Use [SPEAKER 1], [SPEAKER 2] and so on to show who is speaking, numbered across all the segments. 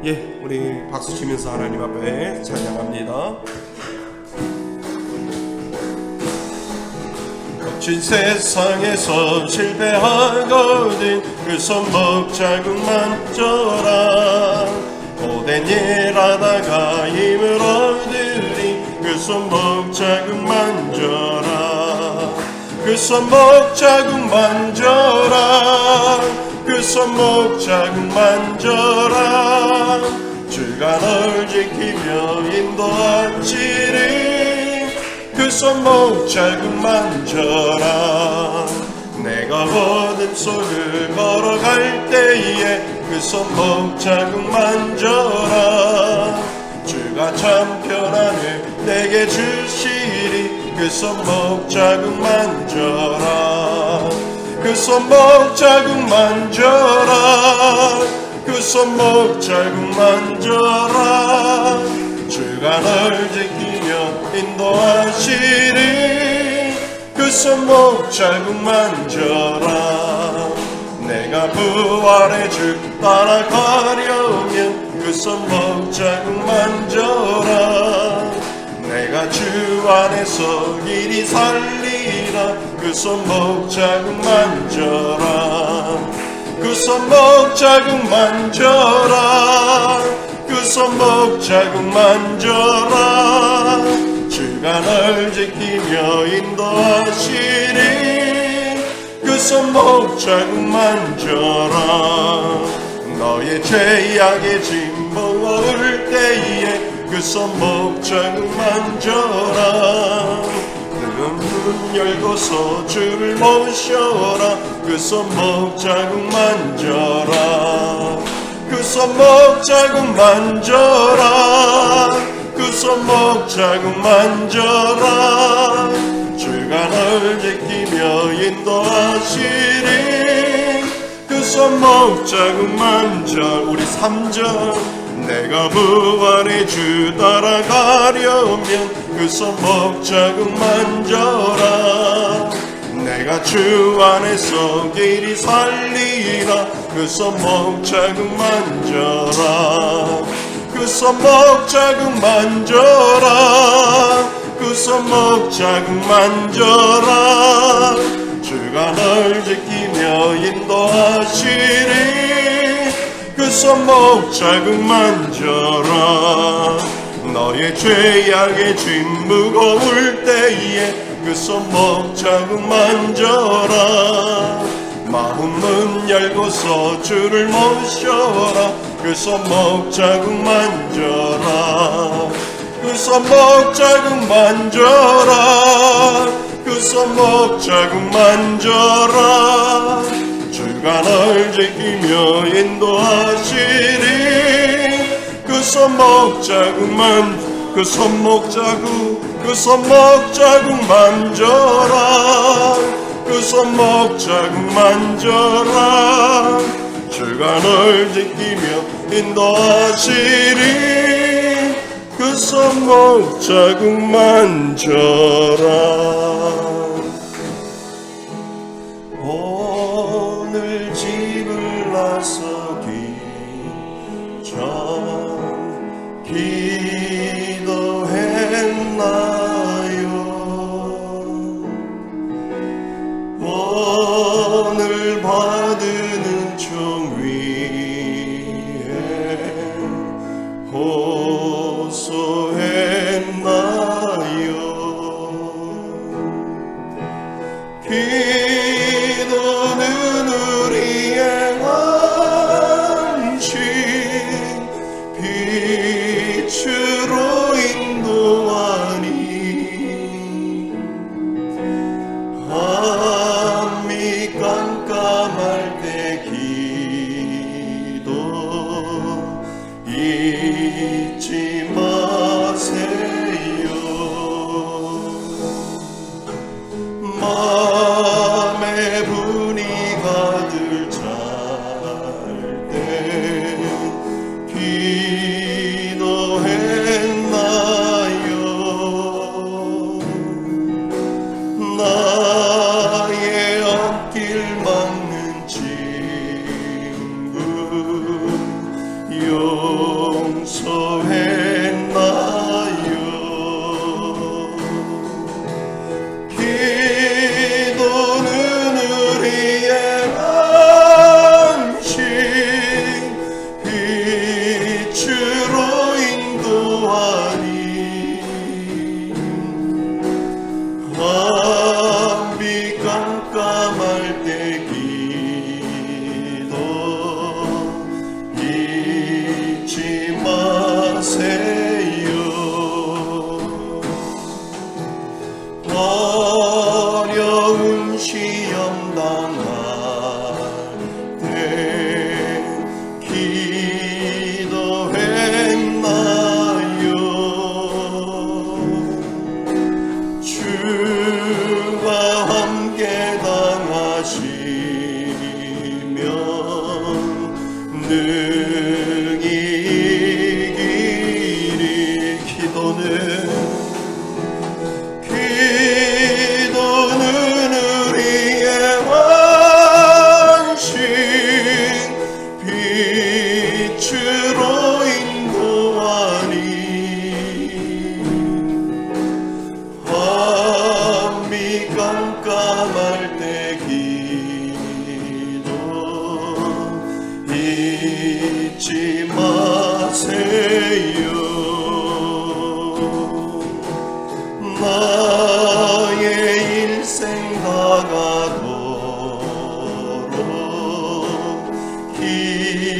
[SPEAKER 1] 예, 우리 박수 치면서 하나님 앞에 찬양합니다. 거친 세상에서 실패하거든 그 손목 자국만 져라. 고된 일 하다가 힘을 얻으리 그 손목 자국만 져라. 그 손목 자국만 져라. 그 손목 자국만 져라. 주가 널 지키며 인도하시리 그 손목 자국만 져라. 내가 어둠 속을 걸어갈 때에 그 손목 자국만 져라. 주가 참 편안을 내게 주시리 그 손목 자국만 져라. 그 손목 자국만 져라. 그 손목 자국만 져라. 주가 널 지키며 인도하시리 그 손목 자국만 져라. 내가 부활의 주 따라가려면 그 손목 자국만 져라. 내가 주 안에서 길이 살리라 그 손목 자국만 져라. 그 손목 자국만 져라. 그 손목 자국만 져라. 주가 널 지키며 인도하시리 그 손목 자국만 져라. 너의 죄악의 짐 무거울 때에 그 손목 자국만 져라. 문 열고서 주를 모셔라 그 손목 자국만 져라. 그 손목 자국만 져라. 그 손목 자국만 져라. 주가 널 지키며 인도하시리 그 손목 자국만 져. 우리 3절 내가 부활의 주 따라가려면 그 손목 자국만 져라. 내가 주 안에서 길이 살리라 그 손목 자국만 져라. 그 손목 자국만 져라. 그 손목 자국만 져라. 주가 널 지키며 인도하시리 그 손목 자국만 져라. 너의 죄악의 짐 무거울 때에 그 손목 자국만 져라. 마음 문 열고서 주를 모셔라 그 손목 자국만 져라. 그 손목 자국만 져라. 그 손목 자국만 져라. 주가 널 지키며 인도하시리 그 손목 자국만. 그 손목 자국 그 손목 자국만 져라. 그 손목 자국만 져라. 주가 널 지키며 인도하시리 그 손목 자국만 져라. 오늘 집을 나서기 전 기도했나요? 오늘 받은 은총 위에 호소했나요? 기도는 우리의 안식 빛으로 인도하니 밤이 깜깜할 때 기도 잊지 마세요. 마음에 분이 가득 찰 때 기도했나요? 나의 앞길 막는 친구
[SPEAKER 2] 용서했나요? 기도는 우리의 안식, 빛으로 인도하니 밤비 깜깜할 때 기도 잊지 마세요. 어려운 시험 당할 때 기도했나요? 주와 함께 당하시면 능히 이기리. 기도는 우리의 안식, 빛으로 인도하니 밤이 깜깜할 때 기도 잊지 마세요. 나의 일생 다가도록 기도하리라.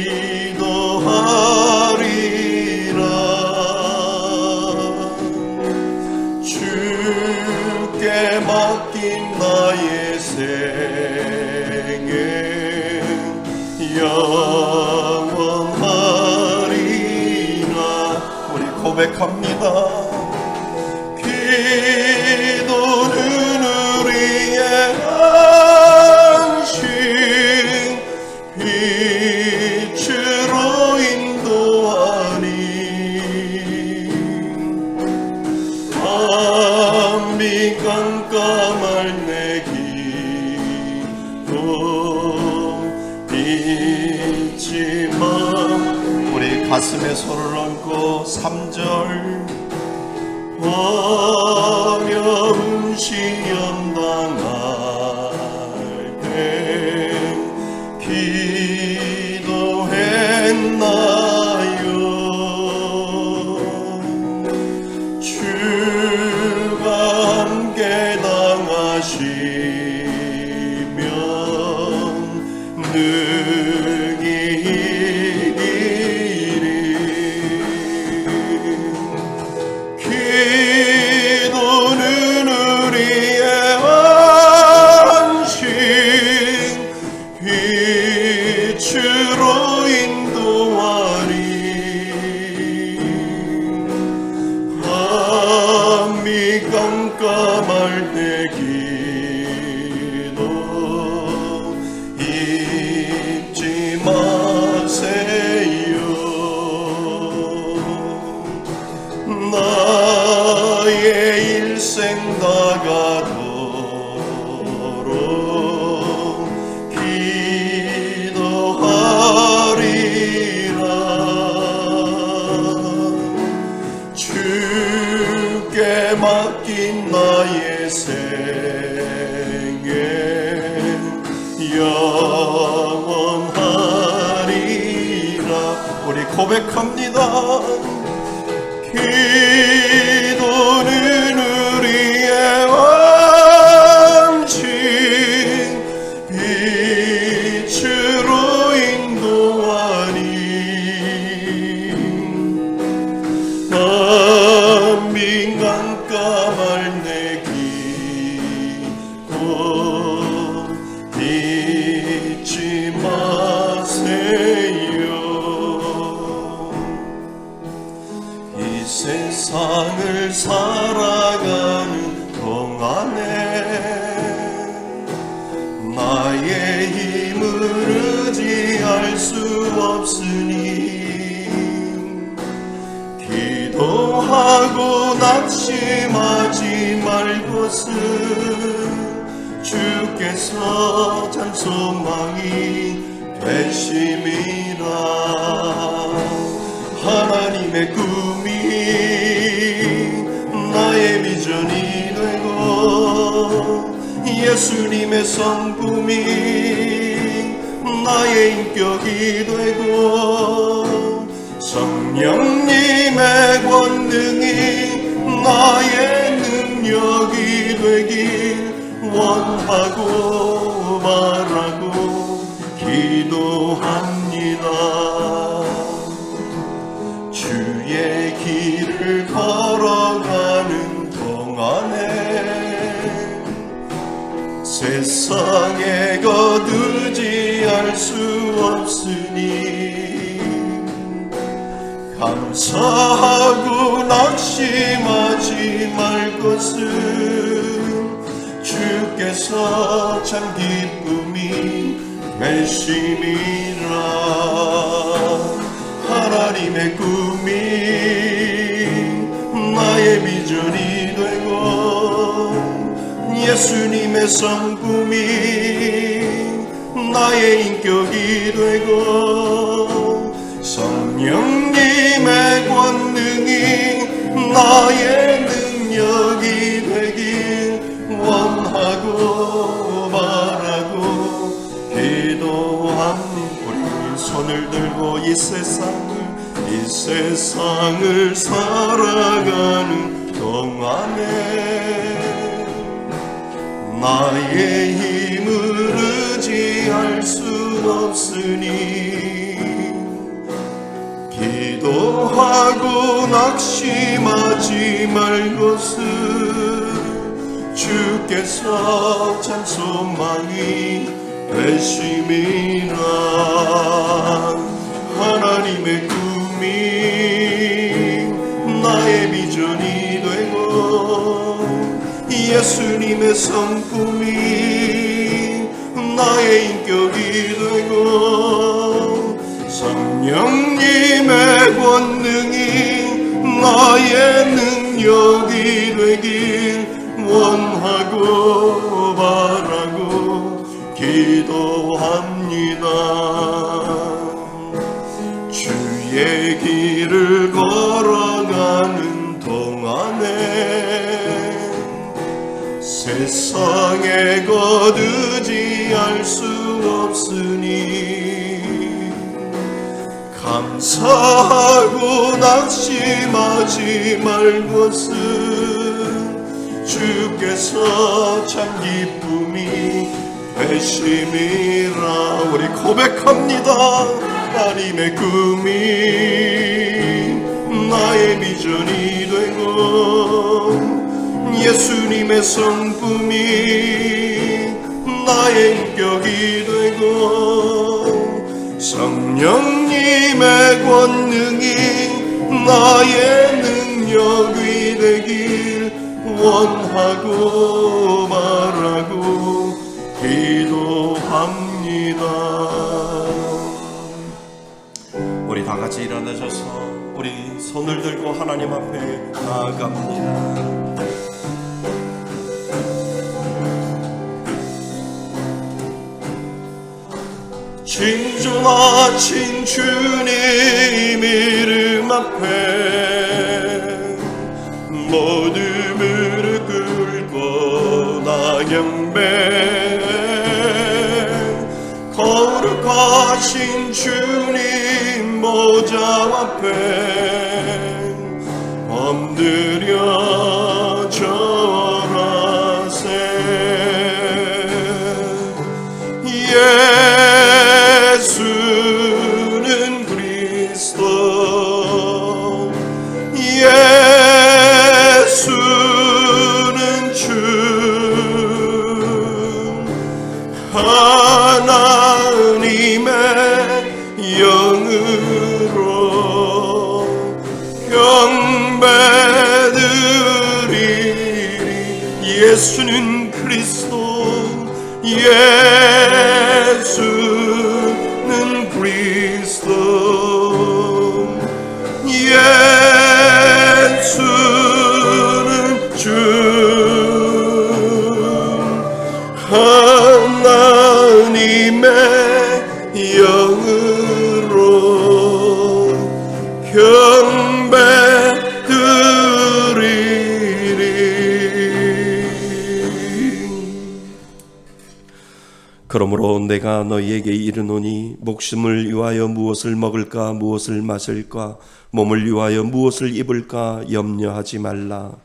[SPEAKER 2] 주께 맡긴 나의 생애 영원하리라. 우리 고백합니다. 기도는 우리의 안식, 빛으로 인도하니 밤이 깜깜할 내 기도 잊지 마. 우리 가슴에 손을 얹고 3절 어려운 시험 당할 때 기도했나요? 주가 함께 당하시면 능히 이기리. 기도는 우리의 안식, 빛으로 인도하니 밤이 깜깜할 때 기도 잊지 마세요. 나의 일생 다가도록 기도하리라. 주께 맡긴 나의 생애 영원하리라. 우리 고백합니다. 기도는 우리의 안식, 빛으로 인도하니 밤이 깜깜할 내 기도 잊지 마세요. 이 세상을 살아가는 동안에 나의 힘을 의지할 수 없으니 기도하고 낙심하지 말것은 주께서 참 소망이 되심이라. 하나님 하나님의 꿈이 나의 비전이 되고 예수님의 성품이 나의 인격이 되고 성령님의 권능이 나의 능력이 되길 원하고 바라고 기도합니다. 주의 길을 걸어가는 동안에 세상에 거두지할 수 없으니 감사하고 낙심하지 말 것은 주께서 참 기쁨이 되심이라. 하나님의 꿈이 나의 비전이 되고 예수님의 성품이 나의 인격이 되고 성령님의 권능이 나의 능력이 되길 원하고 바라고 기도합니다. 우리 손을 들고 이 세상을 살아가는 동안에 나의 힘을 의지할 수 없으니 기도하고 낙심하지 말 것은 주께서 참 소망이 되심이라. 하나님의 꿈이 나의 비전이 되고 예수님의 성품이 나의 인격이 되고 성령님의 권능이 나의 능력이 되길 원하고 바라고 기도합니다. 주의 길을 걸어가는 동안에 세상에 거두지할 수 없으니 감사하고 낙심하지 말 것은 주께서 참 기쁨이 되심이라. 우리 고백합니다. 하나님의 꿈이 나의 비전이 되고 예수님의 성품이 나의 인격이 되고 성령님의 권능이 나의 능력이 되길 원하고 바라고 기도합니다.
[SPEAKER 1] 우리 다 같이 일어나셔서 우리 손을 들고 하나님 앞에 나아갑니다.
[SPEAKER 2] 진정하신 주님 이름 앞에 모두 무릎 꿇고 나 경배. 거룩하신 주님 보좌 앞에 엎드려 절하세. 예수는 그리스도, 예수는 주, 하나님의 영으로 경배드리리. 예수는 그리스도, 예수는 그리스도, 예수는 주, 하나님의 영으로
[SPEAKER 1] 그러므로 내가 너희에게 이르노니 목숨을 위하여 무엇을 먹을까 무엇을 마실까 몸을 위하여 무엇을 입을까 염려하지 말라.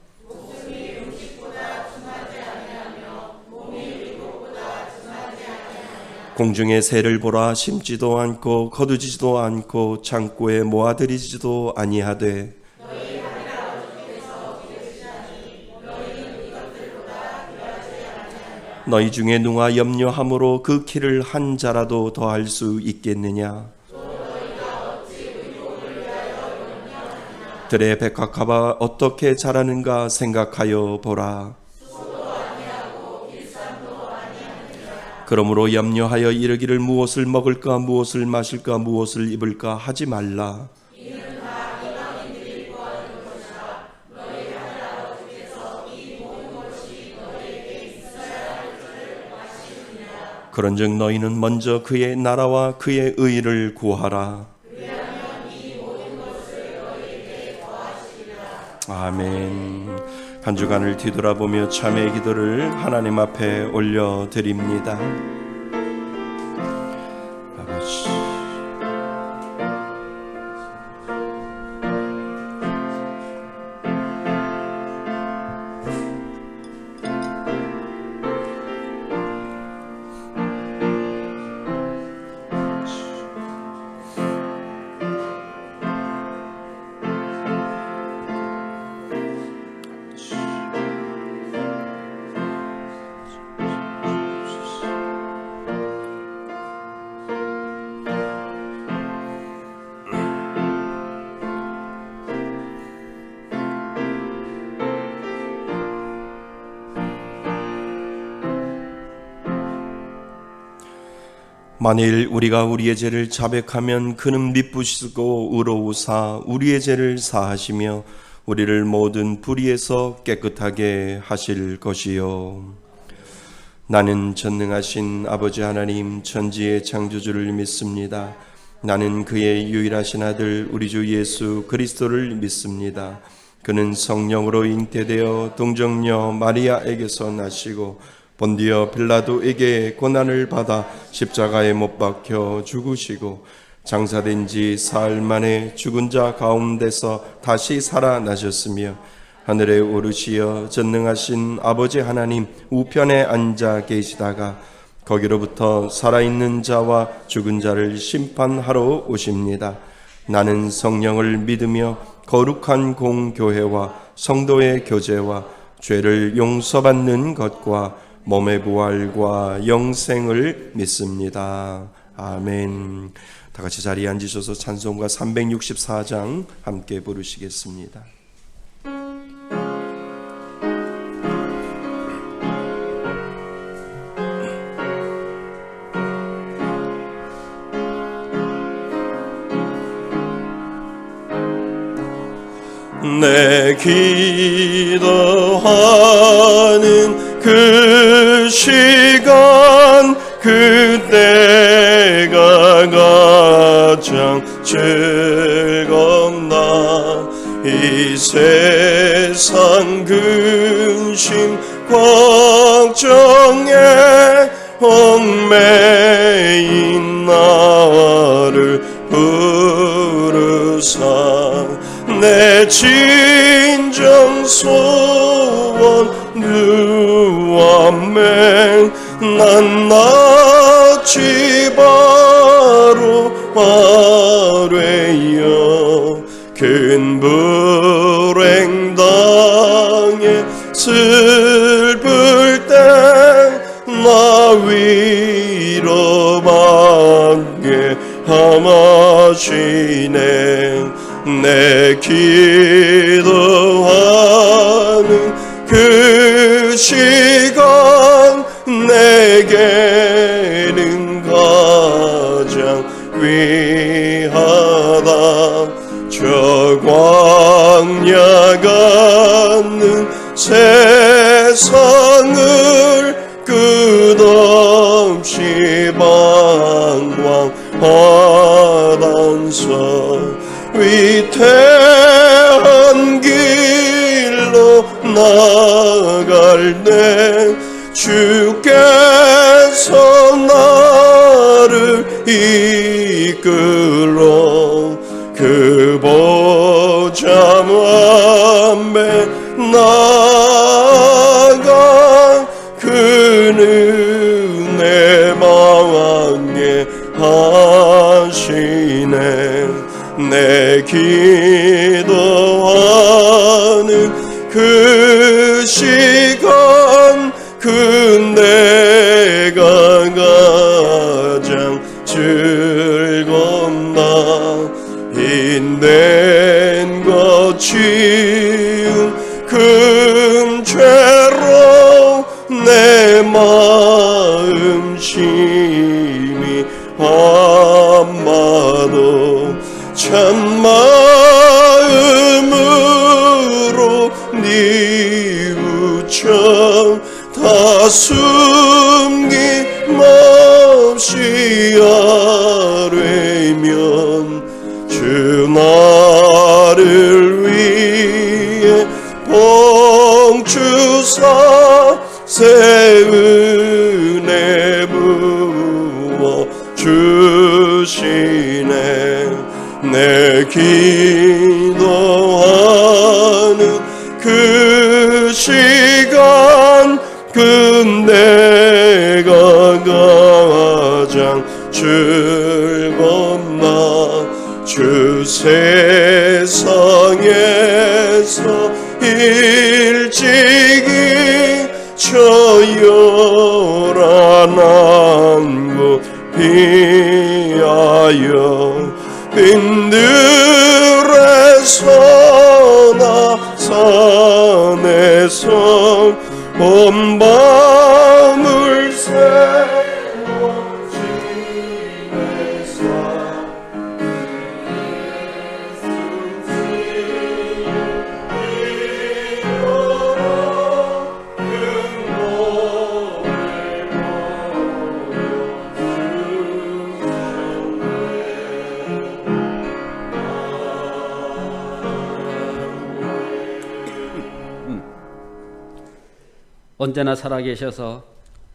[SPEAKER 1] 공중의 새를 보라. 심지도 않고 거두지도 않고 창고에 모아들이지도 아니하되 너희 중에 누가 염려함으로 그 키를 한 자라도 더할 수 있겠느냐? 들의 백합화가 어떻게 자라는가 생각하여 보라. 그러므로 염려하여 이르기를 무엇을 먹을까 무엇을 마실까 무엇을 입을까 하지 말라. 그런즉 너희는 먼저 그의 나라와 그의 의를 구하라. 아멘. 한 주간을 뒤돌아보며 참회의 기도를 하나님 앞에 올려드립니다. 아버지, 만일 우리가 우리의 죄를 자백하면 그는 미쁘시고 의로우사 우리의 죄를 사하시며 우리를 모든 불의에서 깨끗하게 하실 것이요. 나는 전능하신 아버지 하나님 천지의 창조주를 믿습니다. 나는 그의 유일하신 아들 우리 주 예수 그리스도를 믿습니다. 그는 성령으로 잉태되어 동정녀 마리아에게서 나시고 본디어 빌라도에게 고난을 받아 십자가에 못 박혀 죽으시고 장사된 지 사흘 만에 죽은 자 가운데서 다시 살아나셨으며 하늘에 오르시어 전능하신 아버지 하나님 우편에 앉아 계시다가 거기로부터 살아있는 자와 죽은 자를 심판하러 오십니다. 나는 성령을 믿으며 거룩한 공교회와 성도의 교제와 죄를 용서받는 것과 몸의 부활과 영생을 믿습니다. 아멘. 다 같이 자리에 앉으셔서 찬송가 364장 함께 부르시겠습니다.
[SPEAKER 2] 내 기도하는 그 시간 그때가 가장 즐겁나. 이 세상 근심 걱정에 얽매인 나를 부르사 내 진정 소원 누아멘. 난 낯이 바로 아뢰여 큰 불행 당해 슬플 때 나 위로받게 함하시네. 내 기도하는 그 시간 내게는 가장 귀하다. 저 광야 같는 세상을 끝없이 방황하단서 위태한 길로 나갈 때 주께서 이끌어 그 보좌 앞에 나아가 그는 내 방에 하시네. 내 기도하는 그 시간 그 내가 가장 즐겁나. 인된 것 지은 큰 죄로 내 마음 심히 아마도 참마음으로 뉘우쳐 다 숨김없이 아뢰면 주 나를 위해 봉주사 새 은혜 부어 주시네. 내 기도하는 그 시간 그 내가 가장 즐겁나. 주 세상에서 일찍이 저 요란한 곳 피하여 빈들에서 나 산에서 온 밤을 새워 지내사
[SPEAKER 3] 언제나 살아계셔서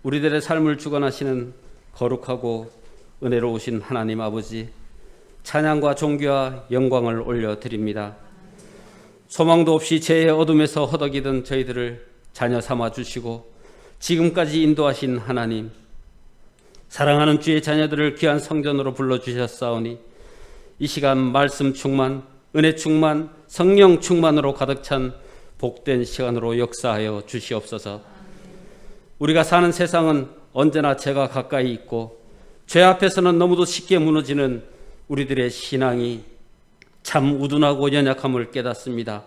[SPEAKER 3] 우리들의 삶을 주관하시는 거룩하고 은혜로우신 하나님 아버지, 찬양과 존귀와 영광을 올려드립니다. 소망도 없이 죄의 어둠에서 허덕이던 저희들을 자녀 삼아 주시고 지금까지 인도하신 하나님, 사랑하는 주의 자녀들을 귀한 성전으로 불러주셨사오니 이 시간 말씀 충만, 은혜 충만, 성령 충만으로 가득 찬 복된 시간으로 역사하여 주시옵소서. 우리가 사는 세상은 언제나 죄가 가까이 있고 죄 앞에서는 너무도 쉽게 무너지는 우리들의 신앙이 참 우둔하고 연약함을 깨닫습니다.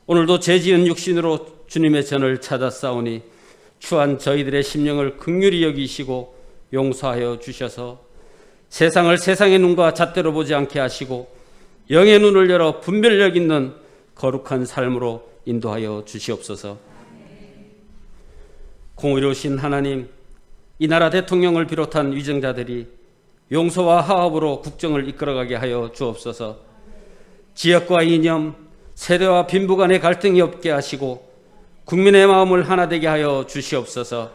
[SPEAKER 3] 오늘도 죄지은 육신으로 주님의 전을 찾았사오니 추한 저희들의 심령을 긍휼히 여기시고 용서하여 주셔서 세상을 세상의 눈과 잣대로 보지 않게 하시고 영의 눈을 열어 분별력 있는 거룩한 삶으로 인도하여 주시옵소서. 공의로우신 하나님, 이 나라 대통령을 비롯한 위정자들이 용서와 화합으로 국정을 이끌어가게 하여 주옵소서. 지역과 이념, 세대와 빈부 간의 갈등이 없게 하시고 국민의 마음을 하나 되게 하여 주시옵소서.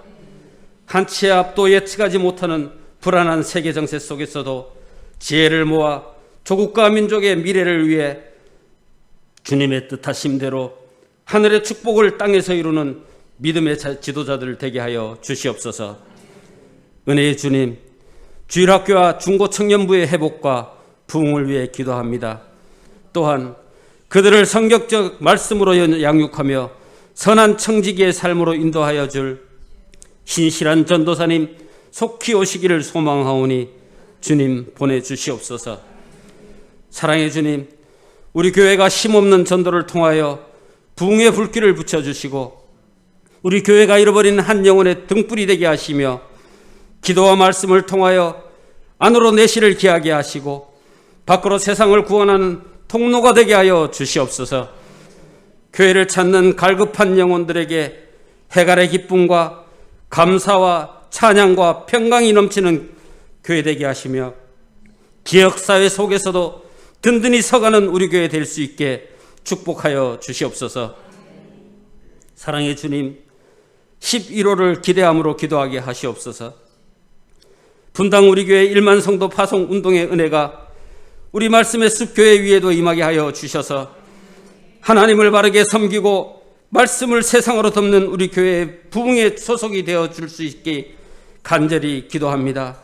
[SPEAKER 3] 한치의 앞도 예측하지 못하는 불안한 세계 정세 속에서도 지혜를 모아 조국과 민족의 미래를 위해 주님의 뜻하심대로 하늘의 축복을 땅에서 이루는 믿음의 지도자들 되게 하여 주시옵소서. 은혜의 주님, 주일학교와 중고청년부의 회복과 부흥을 위해 기도합니다. 또한 그들을 성경적 말씀으로 양육하며 선한 청지기의 삶으로 인도하여 줄 신실한 전도사님 속히 오시기를 소망하오니 주님 보내주시옵소서. 사랑의 주님, 우리 교회가 힘없는 전도를 통하여 부흥의 불길을 붙여주시고 우리 교회가 잃어버린 한 영혼의 등불이 되게 하시며 기도와 말씀을 통하여 안으로 내실을 기하게 하시고 밖으로 세상을 구원하는 통로가 되게 하여 주시옵소서. 교회를 찾는 갈급한 영혼들에게 해갈의 기쁨과 감사와 찬양과 평강이 넘치는 교회 되게 하시며 지역사회 속에서도 든든히 서가는 우리 교회 될 수 있게 축복하여 주시옵소서. 사랑의 주님, 11호를 기대함으로 기도하게 하시옵소서. 분당 우리 교회 1만 성도 파송 운동의 은혜가 우리 말씀의 숲교회 위에도 임하게 하여 주셔서 하나님을 바르게 섬기고 말씀을 세상으로 덮는 우리 교회의 부흥의 소속이 되어 줄 수 있게 간절히 기도합니다.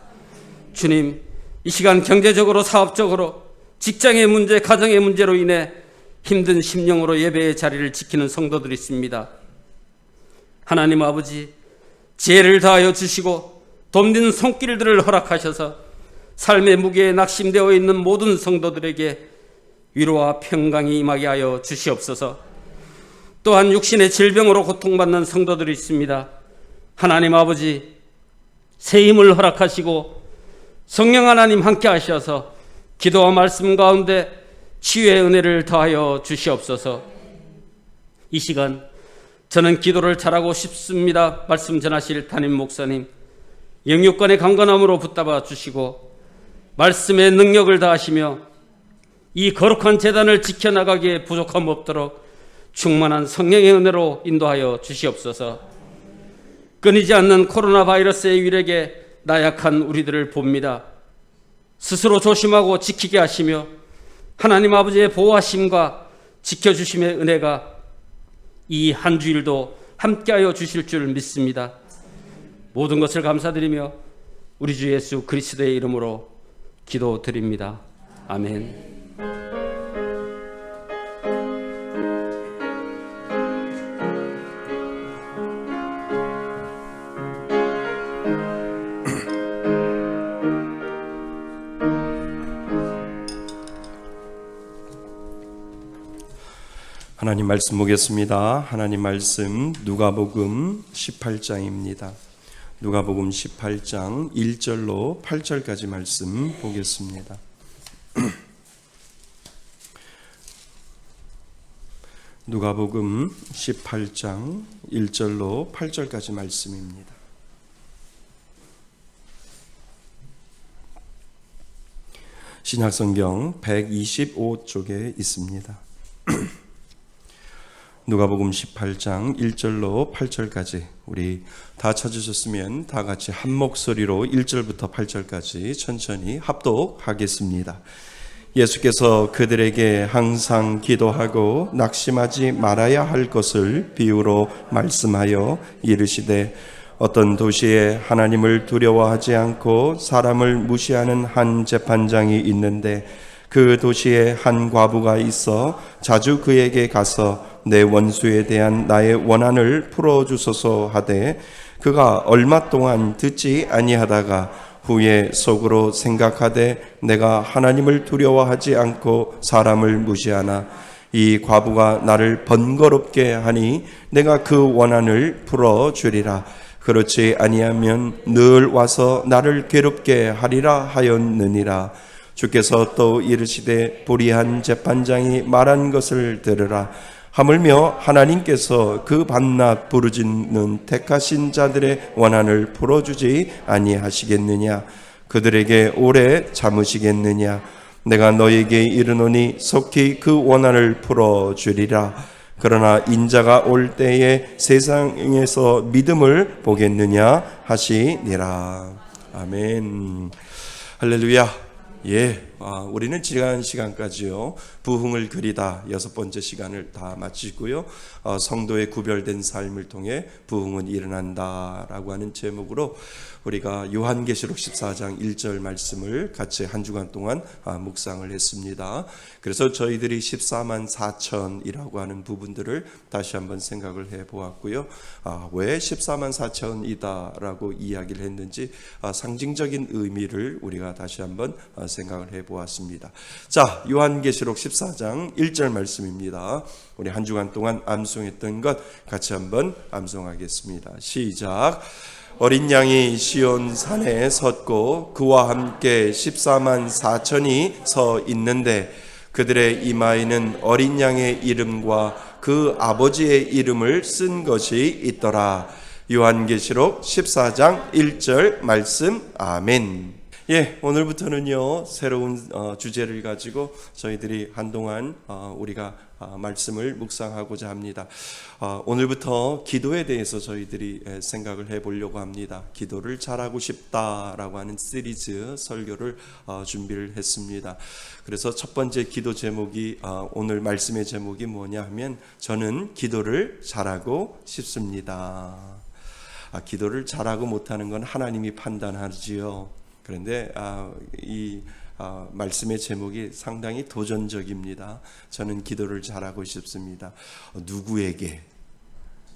[SPEAKER 3] 주님, 이 시간 경제적으로 사업적으로 직장의 문제, 가정의 문제로 인해 힘든 심령으로 예배의 자리를 지키는 성도들이 있습니다. 하나님 아버지, 지혜를 다하여 주시고 돕는 손길들을 허락하셔서 삶의 무게에 낙심되어 있는 모든 성도들에게 위로와 평강이 임하게 하여 주시옵소서. 또한 육신의 질병으로 고통받는 성도들이 있습니다. 하나님 아버지, 새 힘을 허락하시고 성령 하나님 함께 하셔서 기도와 말씀 가운데 치유의 은혜를 더하여 주시옵소서. 이 시간 저는 기도를 잘하고 싶습니다 말씀 전하실 담임 목사님, 영육간의 강건함으로 붙잡아 주시고 말씀의 능력을 다하시며 이 거룩한 제단을 지켜나가기에 부족함 없도록 충만한 성령의 은혜로 인도하여 주시옵소서. 끊이지 않는 코로나 바이러스의 위력에 나약한 우리들을 봅니다. 스스로 조심하고 지키게 하시며 하나님 아버지의 보호하심과 지켜주심의 은혜가 이 한 주일도 함께하여 주실 줄 믿습니다. 모든 것을 감사드리며 우리 주 예수 그리스도의 이름으로 기도드립니다. 아멘.
[SPEAKER 1] 하나님 말씀 보겠습니다. 하나님 말씀 누가복음 18장입니다. 누가복음 18장 1절로 8절까지 말씀 보겠습니다. 누가복음 18장 1절로 8절까지 말씀입니다. 신약성경 125쪽에 있습니다. 누가복음 18장 1절로 8절까지 우리 다 찾으셨으면 다 같이 한 목소리로 1절부터 8절까지 천천히 합독하겠습니다. 예수께서 그들에게 항상 기도하고 낙심하지 말아야 할 것을 비유로 말씀하여 이르시되 어떤 도시에 하나님을 두려워하지 않고 사람을 무시하는 한 재판장이 있는데 그 도시에 한 과부가 있어 자주 그에게 가서 내 원수에 대한 나의 원한을 풀어주소서 하되 그가 얼마 동안 듣지 아니하다가 후에 속으로 생각하되 내가 하나님을 두려워하지 않고 사람을 무시하나 이 과부가 나를 번거롭게 하니 내가 그 원한을 풀어주리라. 그렇지 아니하면 늘 와서 나를 괴롭게 하리라 하였느니라. 주께서 또 이르시되 불의한 재판장이 말한 것을 들으라. 하물며 하나님께서 그 밤낮 부르짖는 택하신 자들의 원한을 풀어주지 아니하시겠느냐? 그들에게 오래 참으시겠느냐? 내가 너에게 이르노니 속히 그 원한을 풀어주리라. 그러나 인자가 올 때에 세상에서 믿음을 보겠느냐 하시니라. 아멘. 할렐루야. 우리는 지난 시간까지요 부흥을 그리다 6번째 시간을 다 마치고요, 성도의 구별된 삶을 통해 부흥은 일어난다라고 하는 제목으로 우리가 요한계시록 14장 1절 말씀을 같이 한 주간 동안 묵상을 했습니다. 그래서 저희들이 14만 4천이라고 하는 부분들을 다시 한번 생각을 해보았고요. 왜 14만 4천이다라고 이야기를 했는지 상징적인 의미를 우리가 다시 한번 생각을 해보았습니다. 자, 요한계시록 14장 1절 말씀입니다. 우리 한 주간 동안 암송했던 것 같이 한번 암송하겠습니다. 시작. 어린 양이 시온 산에 섰고 그와 함께 14만 4천이 서 있는데 그들의 이마에는 어린 양의 이름과 그 아버지의 이름을 쓴 것이 있더라. 요한계시록 14장 1절 말씀. 아멘. 예, 오늘부터는요 새로운 주제를 가지고 저희들이 한동안 우리가 말씀을 묵상하고자 합니다. 오늘부터 기도에 대해서 저희들이 생각을 해보려고 합니다. 기도를 잘하고 싶다라고 하는 시리즈 설교를 준비를 했습니다. 그래서 첫 번째 기도 제목이 오늘 말씀의 제목이 뭐냐 하면 저는 기도를 잘하고 싶습니다. 기도를 잘하고 못하는 건 하나님이 판단하지요. 그런데 이 말씀의 제목이 상당히 도전적입니다. 저는 기도를 잘하고 싶습니다. 누구에게?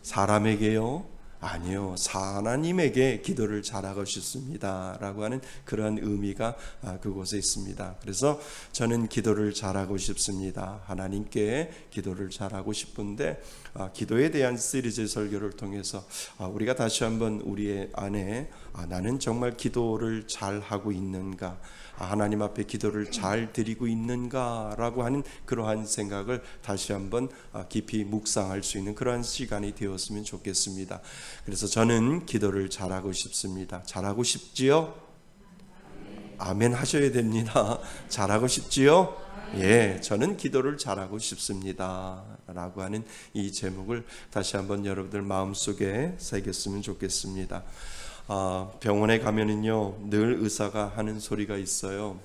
[SPEAKER 1] 사람에게요? 아니요, 하나님에게 기도를 잘하고 싶습니다 라고 하는 그런 의미가 그곳에 있습니다. 그래서 저는 기도를 잘하고 싶습니다. 하나님께 기도를 잘하고 싶은데 기도에 대한 시리즈 설교를 통해서 우리가 다시 한번 우리의 안에 나는 정말 기도를 잘하고 있는가, 하나님 앞에 기도를 잘 드리고 있는가라고 하는 그러한 생각을 다시 한번 깊이 묵상할 수 있는 그러한 시간이 되었으면 좋겠습니다. 그래서 저는 기도를 잘하고 싶습니다. 잘하고 싶지요? 아멘 하셔야 됩니다. 잘하고 싶지요? 예, 저는 기도를 잘하고 싶습니다 라고 하는 이 제목을 다시 한번 여러분들 마음속에 새겼으면 좋겠습니다. 병원에 가면은요 늘 의사가 하는 소리가 있어요.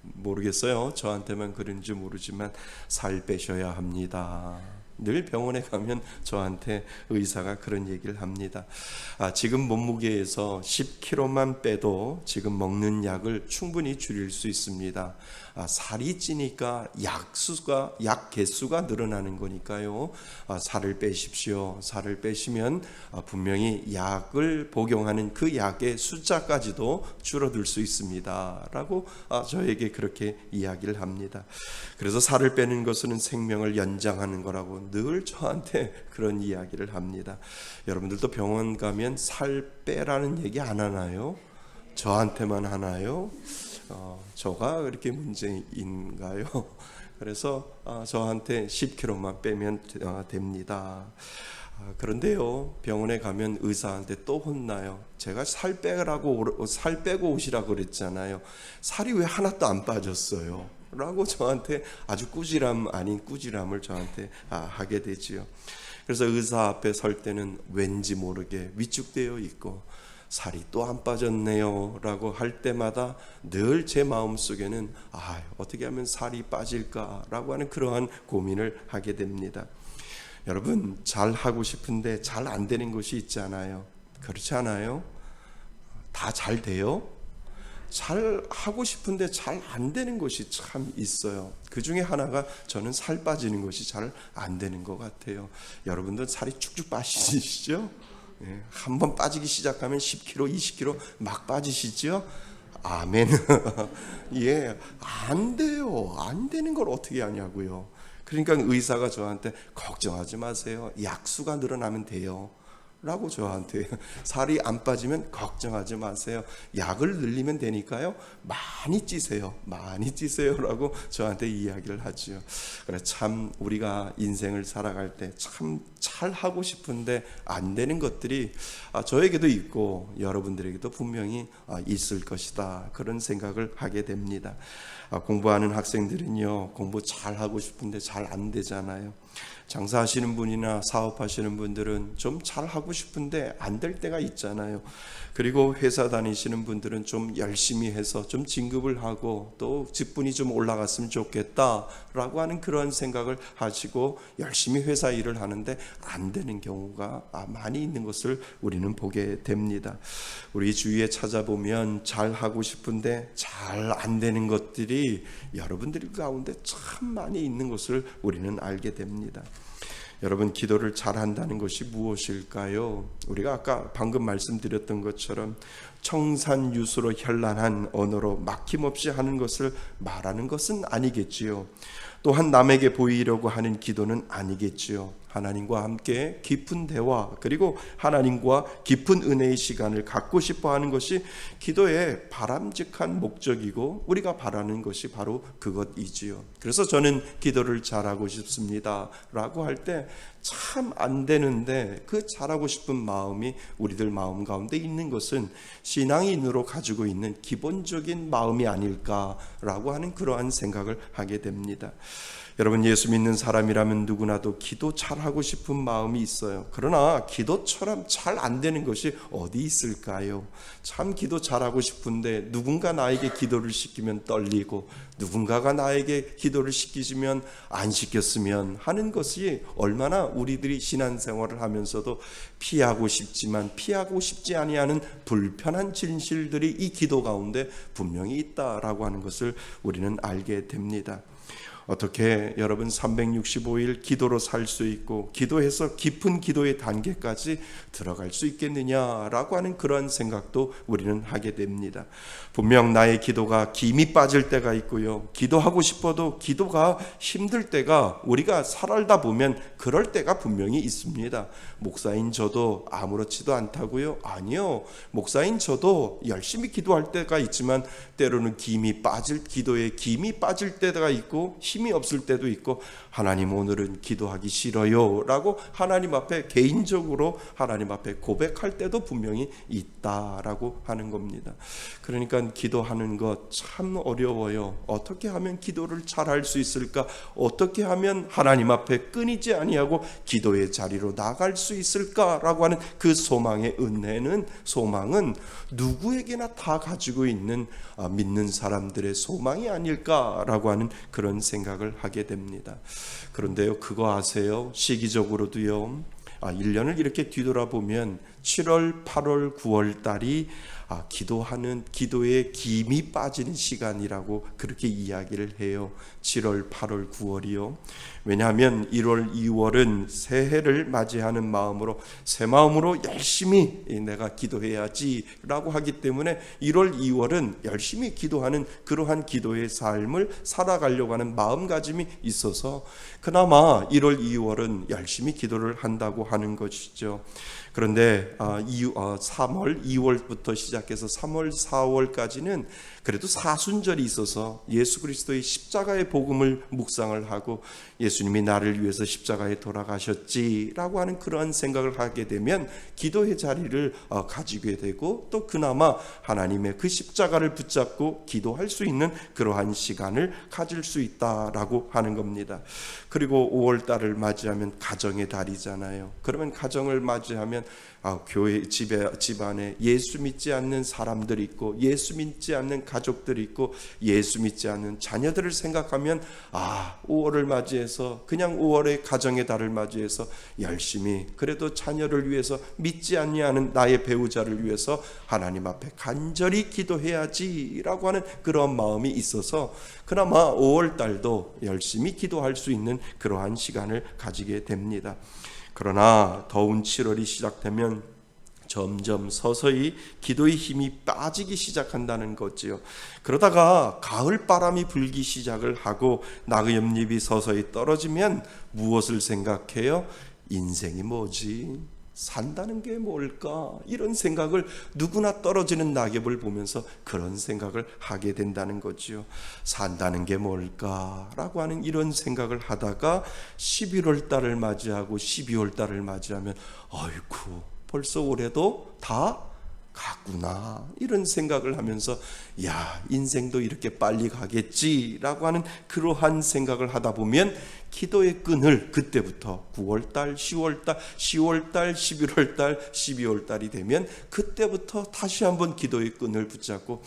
[SPEAKER 1] 모르겠어요, 저한테만 그런지 모르지만 살 빼셔야 합니다. 늘 병원에 가면 저한테 의사가 그런 얘기를 합니다. 지금 몸무게에서 10kg만 빼도 지금 먹는 약을 충분히 줄일 수 있습니다. 살이 찌니까 약 개수가 늘어나는 거니까요. 살을 빼십시오. 살을 빼시면 분명히 약을 복용하는 그 약의 숫자까지도 줄어들 수 있습니다 라고 저에게 그렇게 이야기를 합니다. 그래서 살을 빼는 것은 생명을 연장하는 거라고 늘 저한테 그런 이야기를 합니다. 여러분들도 병원 가면 살 빼라는 얘기 안 하나요? 저한테만 하나요? 저가 그렇게 문제인가요? 그래서 저한테 10kg만 빼면 됩니다. 그런데요 병원에 가면 의사한테 또 혼나요. 제가 살 빼고 오시라고 그랬잖아요. 살이 왜 하나도 안 빠졌어요? 라고 저한테 아주 꾸지람 아닌 꾸지람을 저한테 하게 되지요. 그래서 의사 앞에 설 때는 왠지 모르게 위축되어 있고 살이 또 안 빠졌네요 라고 할 때마다 늘 제 마음속에는 어떻게 하면 살이 빠질까 라고 하는 그러한 고민을 하게 됩니다. 여러분, 잘 하고 싶은데 잘 안 되는 것이 있잖아요. 그렇지 않아요? 다 잘 돼요? 잘 하고 싶은데 잘 안 되는 것이 참 있어요. 그 중에 하나가 저는 살 빠지는 것이 잘 안 되는 것 같아요. 여러분들 살이 축축 빠지시죠? 예, 한번 빠지기 시작하면 10kg, 20kg 막 빠지시죠? 아멘. 예, 안 돼요. 안 되는 걸 어떻게 하냐고요. 그러니까 의사가 저한테 걱정하지 마세요. 약수가 늘어나면 돼요 라고 저한테, 살이 안 빠지면 걱정하지 마세요. 약을 늘리면 되니까요. 많이 찌세요. 라고 저한테 이야기를 하죠. 그래, 참 우리가 인생을 살아갈 때 참 잘하고 싶은데 안 되는 것들이 저에게도 있고 여러분들에게도 분명히 있을 것이다. 그런 생각을 하게 됩니다. 공부하는 학생들은요 공부 잘하고 싶은데 잘 안 되잖아요. 장사하시는 분이나 사업하시는 분들은 좀 잘하고 싶은데 안 될 때가 있잖아요. 그리고 회사 다니시는 분들은 좀 열심히 해서 좀 진급을 하고 또 직분이 좀 올라갔으면 좋겠다라고 하는 그런 생각을 하시고 열심히 회사 일을 하는데 안 되는 경우가 많이 있는 것을 우리는 보게 됩니다. 우리 주위에 찾아보면 잘하고 싶은데 잘 안 되는 것들이 여러분들 가운데 참 많이 있는 것을 우리는 알게 됩니다. 여러분, 기도를 잘한다는 것이 무엇일까요? 우리가 아까 방금 말씀드렸던 것처럼 청산유수로 현란한 언어로 막힘없이 하는 것을 말하는 것은 아니겠지요. 또한 남에게 보이려고 하는 기도는 아니겠지요. 하나님과 함께 깊은 대화, 그리고 하나님과 깊은 은혜의 시간을 갖고 싶어 하는 것이 기도의 바람직한 목적이고 우리가 바라는 것이 바로 그것이지요. 그래서 저는 기도를 잘하고 싶습니다 라고 할 때 참 안 되는데, 그 잘하고 싶은 마음이 우리들 마음 가운데 있는 것은 신앙인으로 가지고 있는 기본적인 마음이 아닐까라고 하는 그러한 생각을 하게 됩니다. 여러분, 예수 믿는 사람이라면 누구나도 기도 잘하고 싶은 마음이 있어요. 그러나 기도처럼 잘 안 되는 것이 어디 있을까요? 참 기도 잘하고 싶은데 누군가 나에게 기도를 시키면 떨리고, 누군가가 나에게 기도를 시키시면 안 시켰으면 하는 것이 얼마나 우리들이 신앙생활을 하면서도 피하고 싶지만 피하고 싶지 아니하는 불편한 진실들이 이 기도 가운데 분명히 있다라고 하는 것을 우리는 알게 됩니다. 어떻게 여러분 365일 기도로 살 수 있고 기도해서 깊은 기도의 단계까지 들어갈 수 있겠느냐라고 하는 그런 생각도 우리는 하게 됩니다. 분명 나의 기도가 김이 빠질 때가 있고요, 기도하고 싶어도 기도가 힘들 때가 우리가 살다 보면 그럴 때가 분명히 있습니다. 목사인 저도 아무렇지도 않다고요? 아니요, 목사인 저도 열심히 기도할 때가 있지만 때로는 기도에 김이 빠질 때가 있고 힘이 없을 때도 있고, 하나님 오늘은 기도하기 싫어요 라고 하나님 앞에 개인적으로 하나님 앞에 고백할 때도 분명히 있다라고 하는 겁니다. 그러니까 기도하는 것 참 어려워요. 어떻게 하면 기도를 잘할 수 있을까? 어떻게 하면 하나님 앞에 끊이지 아니하고 기도의 자리로 나갈 수 있을까라고 하는 그 소망은 누구에게나 다 가지고 있는 믿는 사람들의 소망이 아닐까라고 하는 그런 생각을 하게 됩니다. 그런데요, 그거 아세요? 시기적으로도요, 1년을 이렇게 뒤돌아보면 7월, 8월, 9월 달이 기도에 김이 빠지는 시간이라고 그렇게 이야기를 해요. 7월, 8월, 9월이요. 왜냐하면 1월, 2월은 새해를 맞이하는 마음으로, 새 마음으로 열심히 내가 기도해야지 라고 하기 때문에 1월, 2월은 열심히 기도하는 그러한 기도의 삶을 살아가려고 하는 마음가짐이 있어서 그나마 1월, 2월은 열심히 기도를 한다고 하는 것이죠. 그런데 3월, 2월부터 시작해서 3월, 4월까지는 그래도 사순절이 있어서 예수 그리스도의 십자가의 복음을 묵상을 하고 예수님이 나를 위해서 십자가에 돌아가셨지라고 하는 그러한 생각을 하게 되면 기도의 자리를 가지게 되고, 또 그나마 하나님의 그 십자가를 붙잡고 기도할 수 있는 그러한 시간을 가질 수 있다라고 하는 겁니다. 그리고 5월 달을 맞이하면 가정의 달이잖아요. 그러면 가정을 맞이하면 교회 집안에 예수 믿지 않는 사람들이 있고 예수 믿지 않는 가족들이 있고 예수 믿지 않는 자녀들을 생각하면 5월을 맞이해서, 그냥 5월의 가정의 달을 맞이해서 열심히 그래도 자녀를 위해서, 믿지 아니하는 나의 배우자를 위해서 하나님 앞에 간절히 기도해야지라고 하는 그런 마음이 있어서 그나마 5월 달도 열심히 기도할 수 있는 그러한 시간을 가지게 됩니다. 그러나 더운 7월이 시작되면 점점 서서히 기도의 힘이 빠지기 시작한다는 거지요. 그러다가 가을 바람이 불기 시작을 하고 나뭇잎이 서서히 떨어지면 무엇을 생각해요? 인생이 뭐지? 산다는 게 뭘까? 이런 생각을, 누구나 떨어지는 낙엽을 보면서 그런 생각을 하게 된다는 거지요. 산다는 게 뭘까? 라고 하는 이런 생각을 하다가 11월 달을 맞이하고 12월 달을 맞이하면 아이고, 벌써 올해도 다 갔구나, 이런 생각을 하면서 인생도 이렇게 빨리 가겠지라고 하는 그러한 생각을 하다 보면 기도의 끈을 그때부터 9월달, 10월달, 10월달, 11월달, 12월달이 되면 그때부터 다시 한번 기도의 끈을 붙잡고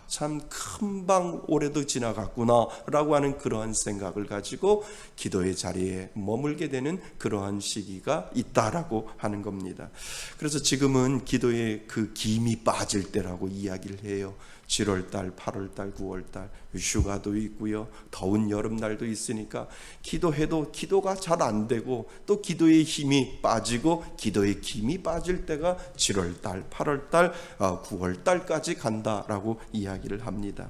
[SPEAKER 1] 참 금방 올해도 지나갔구나 라고 하는 그러한 생각을 가지고 기도의 자리에 머물게 되는 그러한 시기가 있다라고 하는 겁니다. 그래서 지금은 기도의 그 김이 빠질 때라고 이야기를 해요. 7월달, 8월달, 9월달 휴가도 있고요, 더운 여름날도 있으니까 기도해도 기도가 잘 안 되고 또 기도의 힘이 빠지고 기도의 김이 빠질 때가 7월달, 8월달, 9월달까지 간다라고 이야기를 합니다.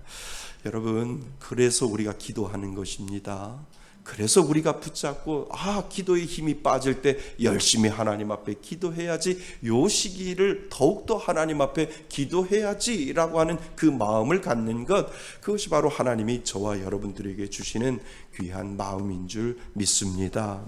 [SPEAKER 1] 여러분, 그래서 우리가 기도하는 것입니다. 그래서 우리가 붙잡고 기도의 힘이 빠질 때 열심히 하나님 앞에 기도해야지, 요 시기를 더욱더 하나님 앞에 기도해야지라고 하는 그 마음을 갖는 것, 그것이 바로 하나님이 저와 여러분들에게 주시는 귀한 마음인 줄 믿습니다.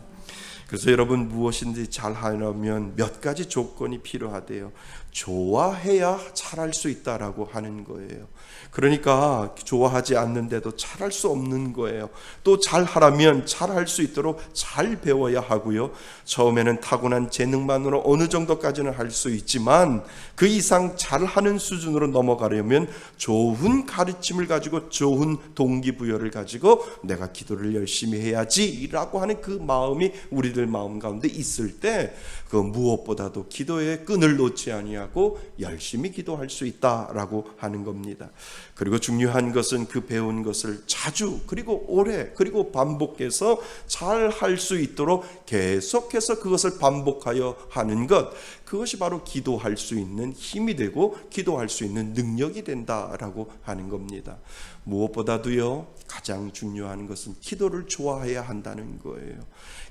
[SPEAKER 1] 그래서 여러분, 무엇인지 잘 하려면 몇 가지 조건이 필요하대요. 좋아해야 잘할 수 있다라고 하는 거예요. 그러니까 좋아하지 않는데도 잘할 수 없는 거예요. 또 잘하려면 잘할 수 있도록 잘 배워야 하고요. 처음에는 타고난 재능만으로 어느 정도까지는 할 수 있지만 그 이상 잘하는 수준으로 넘어가려면 좋은 가르침을 가지고, 좋은 동기부여를 가지고 내가 기도를 열심히 해야지라고 하는 그 마음이 우리들 마음 가운데 있을 때, 그 무엇보다도 기도에 끈을 놓지 아니하고 열심히 기도할 수 있다라고 하는 겁니다. 그리고 중요한 것은 그 배운 것을 자주, 그리고 오래, 그리고 반복해서 잘 할 수 있도록 계속해서 그것을 반복하여 하는 것, 그것이 바로 기도할 수 있는 힘이 되고 기도할 수 있는 능력이 된다라고 하는 겁니다. 무엇보다도요, 가장 중요한 것은 기도를 좋아해야 한다는 거예요.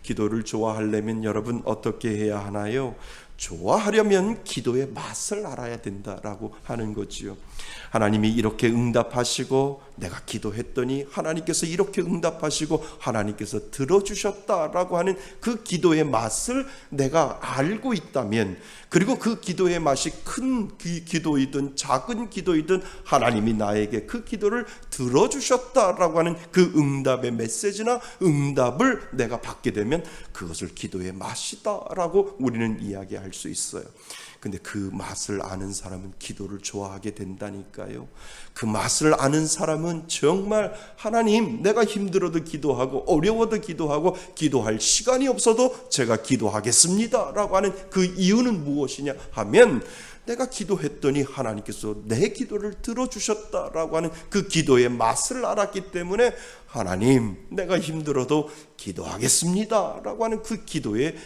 [SPEAKER 1] 기도를 좋아하려면 여러분 어떻게 해야 하나요? 좋아하려면 기도의 맛을 알아야 된다라고 하는 거지요. 하나님이 이렇게 응답하시고 내가 기도했더니 하나님께서 이렇게 응답하시고 하나님께서 들어주셨다라고 하는 그 기도의 맛을 내가 알고 있다면, 그리고 그 기도의 맛이 큰 기도이든 작은 기도이든 하나님이 나에게 그 기도를 들어주셨다라고 하는 그 응답의 메시지나 응답을 내가 받게 되면 그것을 기도의 맛이다라고 우리는 이야기할 수 있어요. 근데 그 맛을 아는 사람은 기도를 좋아하게 된다니까요. 그 맛을 아는 사람은 정말 하나님, 내가 힘들어도 기도하고 어려워도 기도하고 기도할 시간이 없어도 제가 기도하겠습니다 라고 하는 그 이유는 무엇이냐 하면, 내가 기도했더니 하나님께서 내 기도를 들어주셨다라고 하는 그 기도의 맛을 알았기 때문에 하나님, 내가 힘들어도 기도하겠습니다라고 하는 그 기도의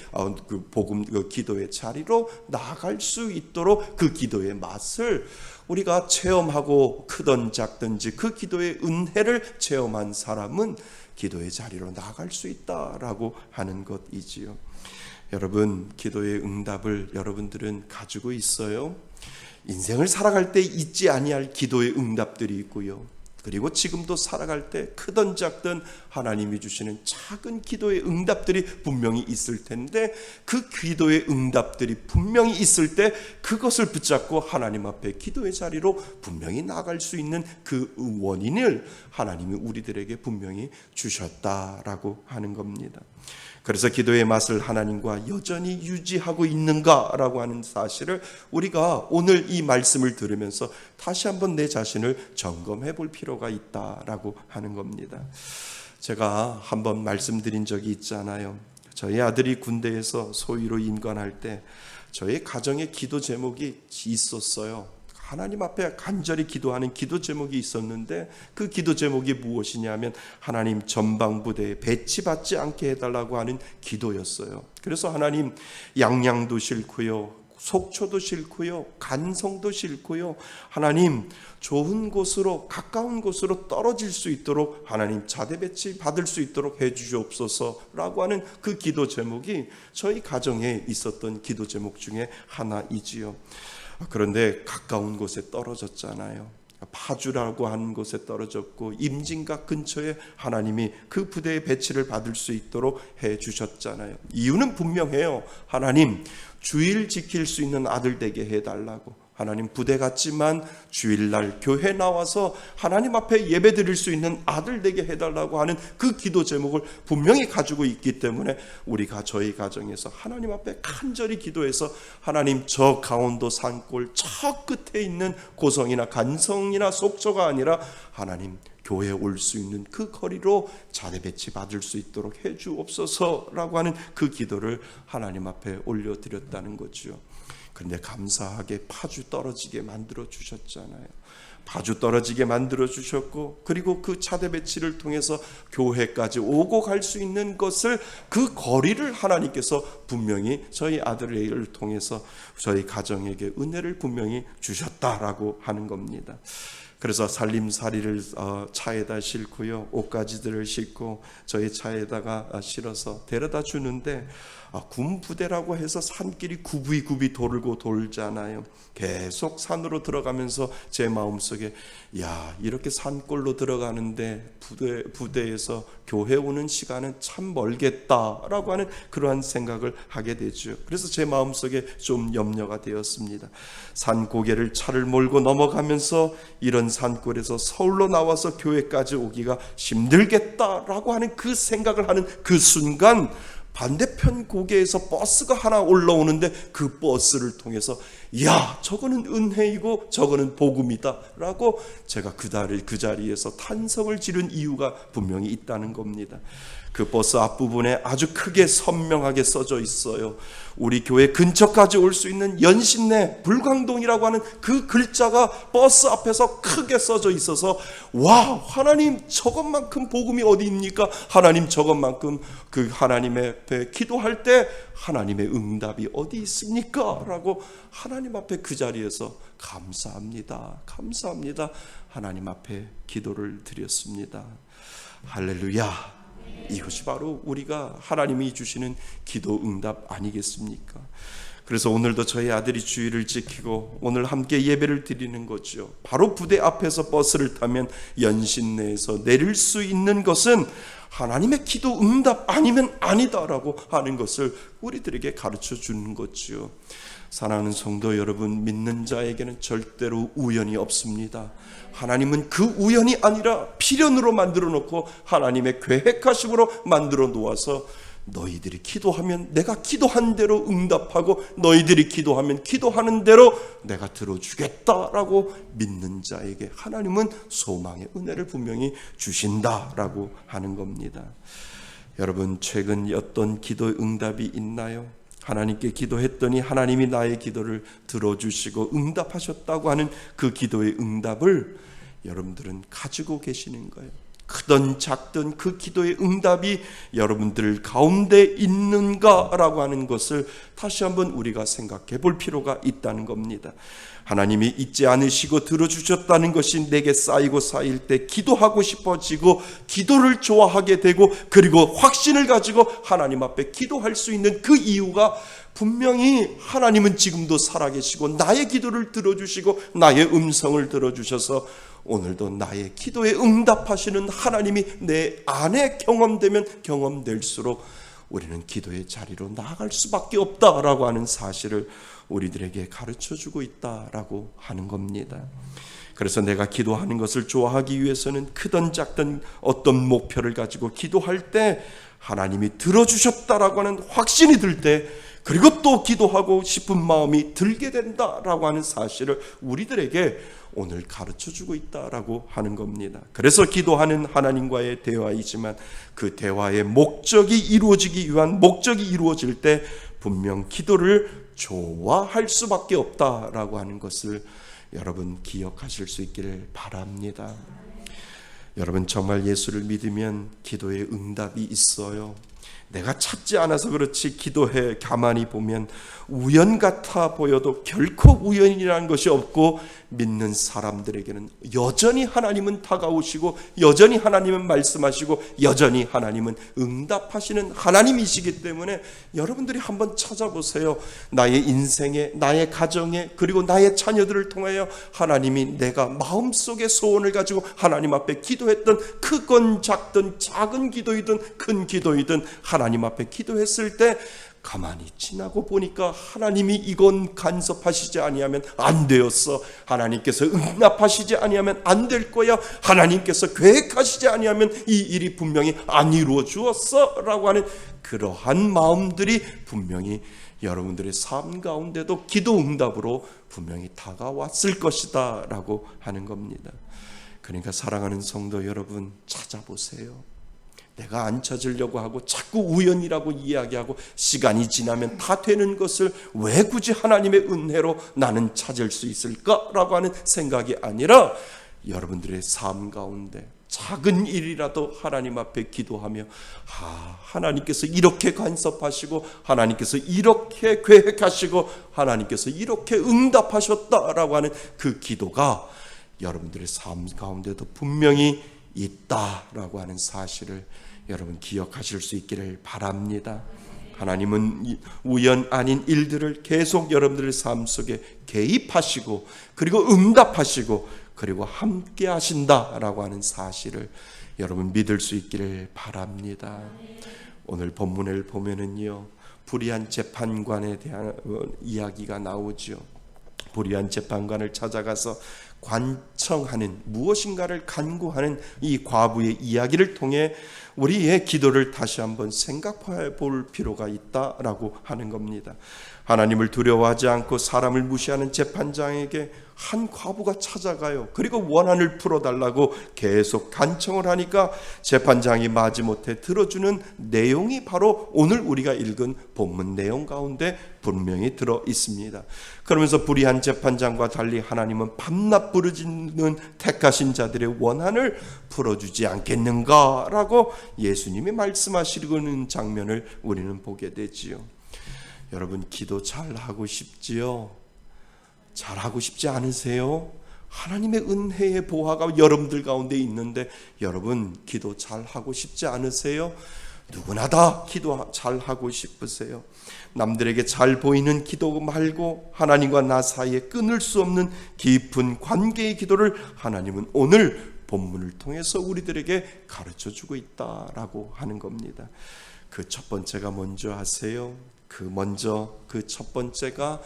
[SPEAKER 1] 그 복음, 그 기도의 자리로 나아갈 수 있도록 그 기도의 맛을 우리가 체험하고, 크든 작든지 그 기도의 은혜를 체험한 사람은 기도의 자리로 나아갈 수 있다라고 하는 것이지요. 여러분, 기도의 응답을 여러분들은 가지고 있어요. 인생을 살아갈 때 잊지 아니할 기도의 응답들이 있고요. 그리고 지금도 살아갈 때 크든 작든 하나님이 주시는 작은 기도의 응답들이 분명히 있을 텐데, 그 기도의 응답들이 분명히 있을 때 그것을 붙잡고 하나님 앞에 기도의 자리로 분명히 나아갈 수 있는 그 원인을 하나님이 우리들에게 분명히 주셨다라고 하는 겁니다. 그래서 기도의 맛을 하나님과 여전히 유지하고 있는가라고 하는 사실을 우리가 오늘 이 말씀을 들으면서 다시 한번 내 자신을 점검해 볼 필요가 있다라고 하는 겁니다. 제가 한번 말씀드린 적이 있잖아요. 저희 아들이 군대에서 소위로 임관할 때 저희 가정의 기도 제목이 있었어요. 하나님 앞에 간절히 기도하는 기도 제목이 있었는데, 그 기도 제목이 무엇이냐면 하나님 전방부대에 배치받지 않게 해달라고 하는 기도였어요. 그래서 하나님, 양양도 싫고요, 속초도 싫고요, 간성도 싫고요, 하나님 좋은 곳으로, 가까운 곳으로 떨어질 수 있도록 하나님 자대 배치 받을 수 있도록 해주시옵소서라고 하는 그 기도 제목이 저희 가정에 있었던 기도 제목 중에 하나이지요. 그런데 가까운 곳에 떨어졌잖아요. 파주라고 하는 곳에 떨어졌고, 임진각 근처에 하나님이 그 부대의 배치를 받을 수 있도록 해 주셨잖아요. 이유는 분명해요. 하나님, 주일 지킬 수 있는 아들 되게 해달라고. 하나님, 부대 갔지만 주일날 교회 나와서 하나님 앞에 예배 드릴 수 있는 아들 되게 해달라고 하는 그 기도 제목을 분명히 가지고 있기 때문에 우리가 저희 가정에서 하나님 앞에 간절히 기도해서, 하나님, 저 강원도 산골 저 끝에 있는 고성이나 간성이나 속초가 아니라 하나님 교회에 올 수 있는 그 거리로 자대 배치 받을 수 있도록 해주옵소서라고 하는 그 기도를 하나님 앞에 올려드렸다는 거죠. 그런데 감사하게 파주 떨어지게 만들어 주셨잖아요. 파주 떨어지게 만들어 주셨고, 그리고 그 차대 배치를 통해서 교회까지 오고 갈 수 있는 것을, 그 거리를 하나님께서 분명히 저희 아들을 통해서 저희 가정에게 은혜를 분명히 주셨다라고 하는 겁니다. 그래서 살림살이를 차에다 싣고요, 옷가지들을 싣고 저희 차에다가 실어서 데려다 주는데, 군 부대라고 해서 산길이 굽이굽이 돌고 돌잖아요. 계속 산으로 들어가면서 제 마음속에, 야, 이렇게 산골로 들어가는데 부대에서 교회 오는 시간은 참 멀겠다라고 하는 그러한 생각을 하게 되죠. 그래서 제 마음속에 좀 염려가 되었습니다. 산 고개를 차를 몰고 넘어가면서 이런 산골에서 서울로 나와서 교회까지 오기가 힘들겠다라고 하는 그 생각을 하는 그 순간, 반대편 고개에서 버스가 하나 올라오는데 그 버스를 통해서, 야, 저거는 은혜이고 저거는 복음이다 라고 제가 그 자리에서 탄성을 지른 이유가 분명히 있다는 겁니다. 그 버스 앞부분에 아주 크게 선명하게 써져 있어요. 우리 교회 근처까지 올 수 있는 연신내 불광동이라고 하는 그 글자가 버스 앞에서 크게 써져 있어서, 와, 하나님, 저것만큼 복음이 어디 있습니까? 하나님, 저것만큼 그 하나님의 앞에 기도할 때 하나님의 응답이 어디 있습니까? 라고 하나님 앞에 그 자리에서 감사합니다, 감사합니다, 하나님 앞에 기도를 드렸습니다. 할렐루야. 이것이 바로 우리가 하나님이 주시는 기도 응답 아니겠습니까? 그래서 오늘도 저희 아들이 주의를 지키고 오늘 함께 예배를 드리는 거죠. 바로 부대 앞에서 버스를 타면 연신내에서 내릴 수 있는 것은 하나님의 기도 응답 아니면 아니다라고 하는 것을 우리들에게 가르쳐 주는 거죠. 사랑하는 성도 여러분, 믿는 자에게는 절대로 우연이 없습니다. 하나님은 그 우연이 아니라 필연으로 만들어 놓고 하나님의 계획하심으로 만들어 놓아서, 너희들이 기도하면 내가 기도한 대로 응답하고 너희들이 기도하면 기도하는 대로 내가 들어주겠다라고 믿는 자에게 하나님은 소망의 은혜를 분명히 주신다라고 하는 겁니다. 여러분, 최근 어떤 기도 응답이 있나요? 하나님께 기도했더니 하나님이 나의 기도를 들어주시고 응답하셨다고 하는 그 기도의 응답을 여러분들은 가지고 계시는 거예요. 크든 작든 그 기도의 응답이 여러분들 가운데 있는가라고 하는 것을 다시 한번 우리가 생각해 볼 필요가 있다는 겁니다. 하나님이 잊지 않으시고 들어주셨다는 것이 내게 쌓이고 쌓일 때 기도하고 싶어지고 기도를 좋아하게 되고, 그리고 확신을 가지고 하나님 앞에 기도할 수 있는 그 이유가, 분명히 하나님은 지금도 살아계시고 나의 기도를 들어주시고 나의 음성을 들어주셔서 오늘도 나의 기도에 응답하시는 하나님이 내 안에 경험되면 경험될수록 우리는 기도의 자리로 나아갈 수밖에 없다라고 하는 사실을 우리들에게 가르쳐주고 있다라고 하는 겁니다. 그래서 내가 기도하는 것을 좋아하기 위해서는 크든 작든 어떤 목표를 가지고 기도할 때 하나님이 들어주셨다라고 하는 확신이 들 때, 그리고 또 기도하고 싶은 마음이 들게 된다라고 하는 사실을 우리들에게 오늘 가르쳐주고 있다라고 하는 겁니다. 그래서 기도하는 하나님과의 대화이지만 그 대화의 목적이 이루어지기 위한 목적이 이루어질 때 분명 기도를 좋아할 수밖에 없다라고 하는 것을 여러분 기억하실 수 있기를 바랍니다. 여러분, 정말 예수를 믿으면 기도의 응답이 있어요. 내가 찾지 않아서 그렇지 기도해 가만히 보면 우연 같아 보여도 결코 우연이라는 것이 없고, 믿는 사람들에게는 여전히 하나님은 다가오시고 여전히 하나님은 말씀하시고 여전히 하나님은 응답하시는 하나님이시기 때문에 여러분들이 한번 찾아보세요. 나의 인생에, 나의 가정에, 그리고 나의 자녀들을 통하여 하나님이 내가 마음속의 소원을 가지고 하나님 앞에 기도했던, 크건 작든 작은 기도이든 큰 기도이든 하나님 앞에 기도했을 때 가만히 지나고 보니까 하나님이 이건 간섭하시지 아니하면 안 되었어, 하나님께서 응답하시지 아니하면 안 될 거야, 하나님께서 계획하시지 아니하면 이 일이 분명히 안 이루어 주었어 라고 하는 그러한 마음들이 분명히 여러분들의 삶 가운데도 기도 응답으로 분명히 다가왔을 것이다 라고 하는 겁니다. 그러니까 사랑하는 성도 여러분, 찾아보세요. 내가 안 찾으려고 하고 자꾸 우연이라고 이야기하고 시간이 지나면 다 되는 것을 왜 굳이 하나님의 은혜로 나는 찾을 수 있을까라고 하는 생각이 아니라, 여러분들의 삶 가운데 작은 일이라도 하나님 앞에 기도하며 하나님께서 이렇게 간섭하시고 하나님께서 이렇게 계획하시고 하나님께서 이렇게 응답하셨다라고 하는 그 기도가 여러분들의 삶 가운데도 분명히 있다라고 하는 사실을 여러분 기억하실 수 있기를 바랍니다. 하나님은 우연 아닌 일들을 계속 여러분들의 삶 속에 개입하시고 그리고 응답하시고 그리고 함께 하신다라고 하는 사실을 여러분 믿을 수 있기를 바랍니다. 오늘 본문을 보면은요, 불의한 재판관에 대한 이야기가 나오죠. 불의한 재판관을 찾아가서 관청하는, 무엇인가를 간구하는 이 과부의 이야기를 통해 우리의 기도를 다시 한번 생각해 볼 필요가 있다라고 하는 겁니다. 하나님을 두려워하지 않고 사람을 무시하는 재판장에게 한 과부가 찾아가요. 그리고 원한을 풀어달라고 계속 간청을 하니까 재판장이 마지못해 들어주는 내용이 바로 오늘 우리가 읽은 본문 내용 가운데 분명히 들어 있습니다. 그러면서 불의한 재판장과 달리 하나님은 밤낮 부르짖는 택하신 자들의 원한을 풀어주지 않겠는가라고 예수님이 말씀하시는 장면을 우리는 보게 되지요. 여러분, 기도 잘하고 싶지요? 잘하고 싶지 않으세요? 하나님의 은혜의 보화가 여러분들 가운데 있는데 여러분 기도 잘하고 싶지 않으세요? 누구나 다 기도 잘하고 싶으세요. 남들에게 잘 보이는 기도 말고 하나님과 나 사이에 끊을 수 없는 깊은 관계의 기도를 하나님은 오늘 본문을 통해서 우리들에게 가르쳐주고 있다라고 하는 겁니다. 그 첫 번째가 뭔지 아세요? 그 첫 번째가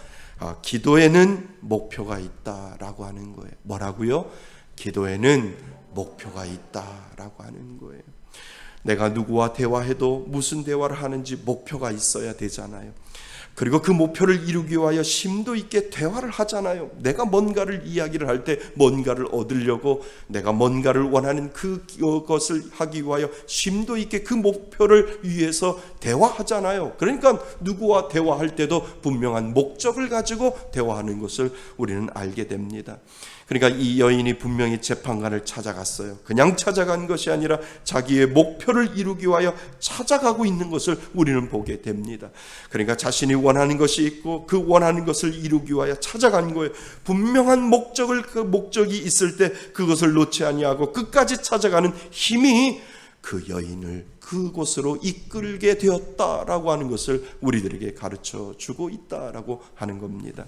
[SPEAKER 1] 기도에는 목표가 있다라고 하는 거예요. 뭐라고요? 기도에는 목표가 있다라고 하는 거예요. 내가 누구와 대화해도 무슨 대화를 하는지 목표가 있어야 되잖아요. 그리고 그 목표를 이루기 위하여 심도 있게 대화를 하잖아요. 내가 뭔가를 이야기를 할 때 뭔가를 얻으려고 내가 뭔가를 원하는 그것을 하기 위하여 심도 있게 그 목표를 위해서 대화하잖아요. 그러니까 누구와 대화할 때도 분명한 목적을 가지고 대화하는 것을 우리는 알게 됩니다. 그러니까 이 여인이 분명히 재판관을 찾아갔어요. 그냥 찾아간 것이 아니라 자기의 목표를 이루기 위하여 찾아가고 있는 것을 우리는 보게 됩니다. 그러니까 자신이 원하는 것이 있고 그 원하는 것을 이루기 위하여 찾아간 거예요. 분명한 목적이 있을 때 그것을 놓지 아니하고 끝까지 찾아가는 힘이 그 여인을 그곳으로 이끌게 되었다라고 하는 것을 우리들에게 가르쳐 주고 있다라고 하는 겁니다.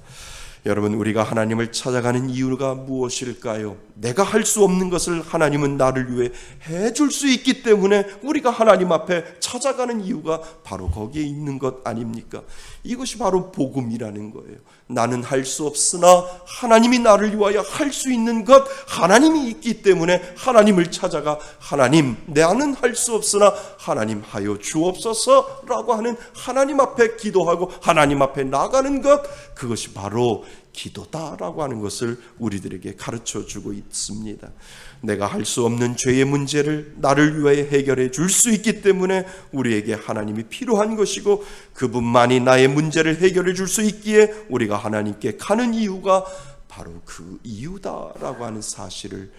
[SPEAKER 1] 여러분, 우리가 하나님을 찾아가는 이유가 무엇일까요? 내가 할 수 없는 것을 하나님은 나를 위해 해줄 수 있기 때문에 우리가 하나님 앞에 찾아가는 이유가 바로 거기에 있는 것 아닙니까? 이것이 바로 복음이라는 거예요. 나는 할 수 없으나 하나님이 나를 위하여 할 수 있는 것, 하나님이 있기 때문에 하나님을 찾아가 하나님, 나는 할 수 없으나 하나님 하여 주옵소서라고 하는 하나님 앞에 기도하고 하나님 앞에 나가는 것, 그것이 바로 기도다라고 하는 것을 우리들에게 가르쳐 주고 있습니다. 내가 할 수 없는 죄의 문제를 나를 위하여 해결해 줄 수 있기 때문에 우리에게 하나님이 필요한 것이고 그분만이 나의 문제를 해결해 줄 수 있기에 우리가 하나님께 가는 이유가 바로 그 이유다라고 하는 사실을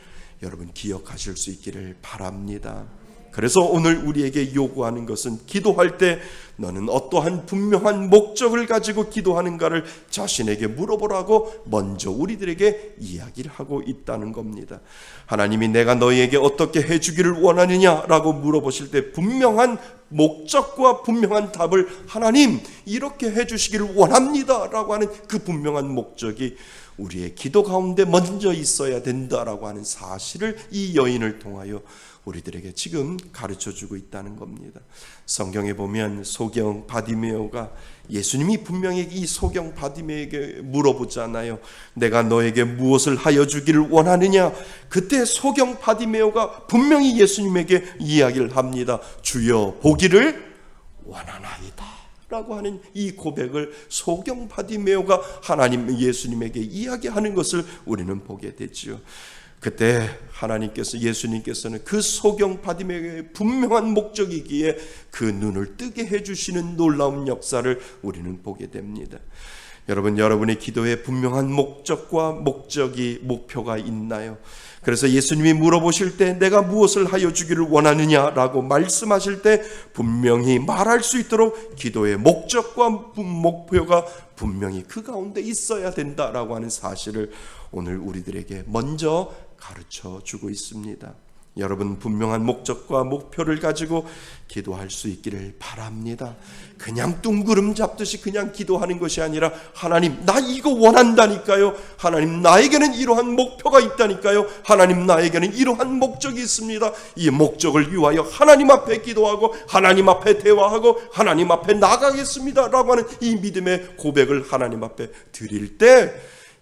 [SPEAKER 1] 여러분 기억하실 수 있기를 바랍니다. 그래서 오늘 우리에게 요구하는 것은 기도할 때 너는 어떠한 분명한 목적을 가지고 기도하는가를 자신에게 물어보라고 먼저 우리들에게 이야기를 하고 있다는 겁니다. 하나님이 내가 너희에게 어떻게 해주기를 원하느냐라고 물어보실 때 분명한 목적과 분명한 답을 하나님 이렇게 해주시기를 원합니다라고 하는 그 분명한 목적이 우리의 기도 가운데 먼저 있어야 된다라고 하는 사실을 이 여인을 통하여 우리들에게 지금 가르쳐주고 있다는 겁니다. 성경에 보면 소경 바디메오가 예수님이 분명히 이 소경 바디메오에게 물어보잖아요. 내가 너에게 무엇을 하여 주기를 원하느냐? 그때 소경 바디메오가 분명히 예수님에게 이야기를 합니다. 주여 보기를 원하나이다 라고 하는 이 고백을 소경 바디메오가 하나님 예수님에게 이야기하는 것을 우리는 보게 되지요. 그때 예수님께서는 그 소경 바디메오의 분명한 목적이기에 그 눈을 뜨게 해주시는 놀라운 역사를 우리는 보게 됩니다. 여러분, 여러분의 기도에 분명한 목적과 목표가 있나요? 그래서 예수님이 물어보실 때 내가 무엇을 하여 주기를 원하느냐라고 말씀하실 때 분명히 말할 수 있도록 기도의 목적과 목표가 분명히 그 가운데 있어야 된다라고 하는 사실을 오늘 우리들에게 먼저 가르쳐 주고 있습니다. 여러분, 분명한 목적과 목표를 가지고 기도할 수 있기를 바랍니다. 그냥 뚱구름 잡듯이 그냥 기도하는 것이 아니라 하나님, 나 이거 원한다니까요. 하나님, 나에게는 이러한 목표가 있다니까요. 하나님, 나에게는 이러한 목적이 있습니다. 이 목적을 위하여 하나님 앞에 기도하고 하나님 앞에 대화하고 하나님 앞에 나가겠습니다 라고 하는 이 믿음의 고백을 하나님 앞에 드릴 때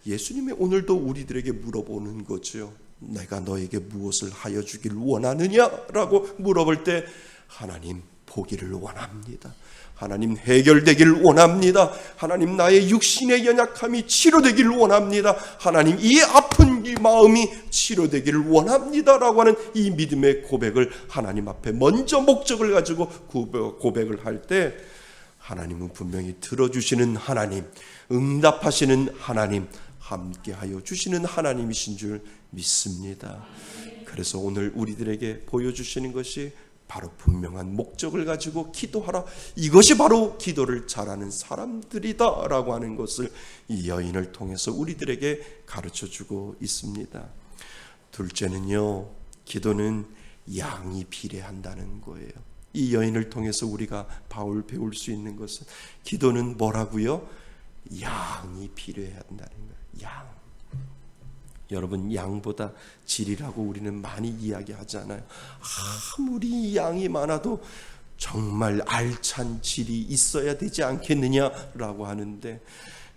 [SPEAKER 1] 예수님이 오늘도 우리들에게 물어보는 거죠. 내가 너에게 무엇을 하여 주길 원하느냐라고 물어볼 때 하나님, 보기를 원합니다. 하나님, 해결되기를 원합니다. 하나님, 나의 육신의 연약함이 치료되기를 원합니다. 하나님, 이 아픈 이 마음이 치료되기를 원합니다라고 하는 이 믿음의 고백을 하나님 앞에 먼저 목적을 가지고 고백을 할 때 하나님은 분명히 들어주시는 하나님, 응답하시는 하나님, 함께하여 주시는 하나님이신 줄 믿습니다. 그래서 오늘 우리들에게 보여주시는 것이 바로 분명한 목적을 가지고 기도하라, 이것이 바로 기도를 잘하는 사람들이다 라고 하는 것을 이 여인을 통해서 우리들에게 가르쳐주고 있습니다. 둘째는요, 기도는 양이 비례한다는 거예요. 이 여인을 통해서 우리가 배울 수 있는 것은 기도는 뭐라고요? 양이 필요한다는 거예요. 양. 여러분, 양보다 질이라고 우리는 많이 이야기하잖아요. 아무리 양이 많아도 정말 알찬 질이 있어야 되지 않겠느냐라고 하는데,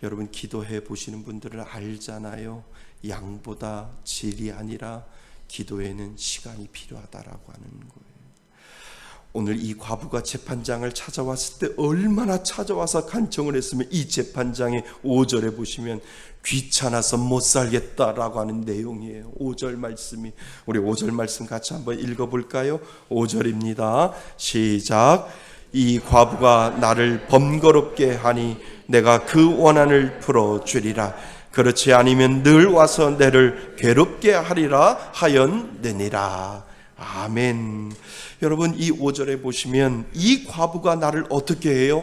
[SPEAKER 1] 여러분, 기도해 보시는 분들은 알잖아요. 양보다 질이 아니라 기도에는 시간이 필요하다라고 하는 거예요. 오늘 이 과부가 재판장을 찾아왔을 때 얼마나 찾아와서 간청을 했으면 이 재판장의 5절에 보시면 귀찮아서 못 살겠다라고 하는 내용이에요. 5절 말씀이, 우리 5절 말씀 같이 한번 읽어볼까요? 5절입니다. 시작. 이 과부가 나를 번거롭게 하니 내가 그 원한을 풀어주리라. 그렇지 아니면 늘 와서 내를 괴롭게 하리라 하였느니라. 아멘. 여러분, 이 5절에 보시면 이 과부가 나를 어떻게 해요?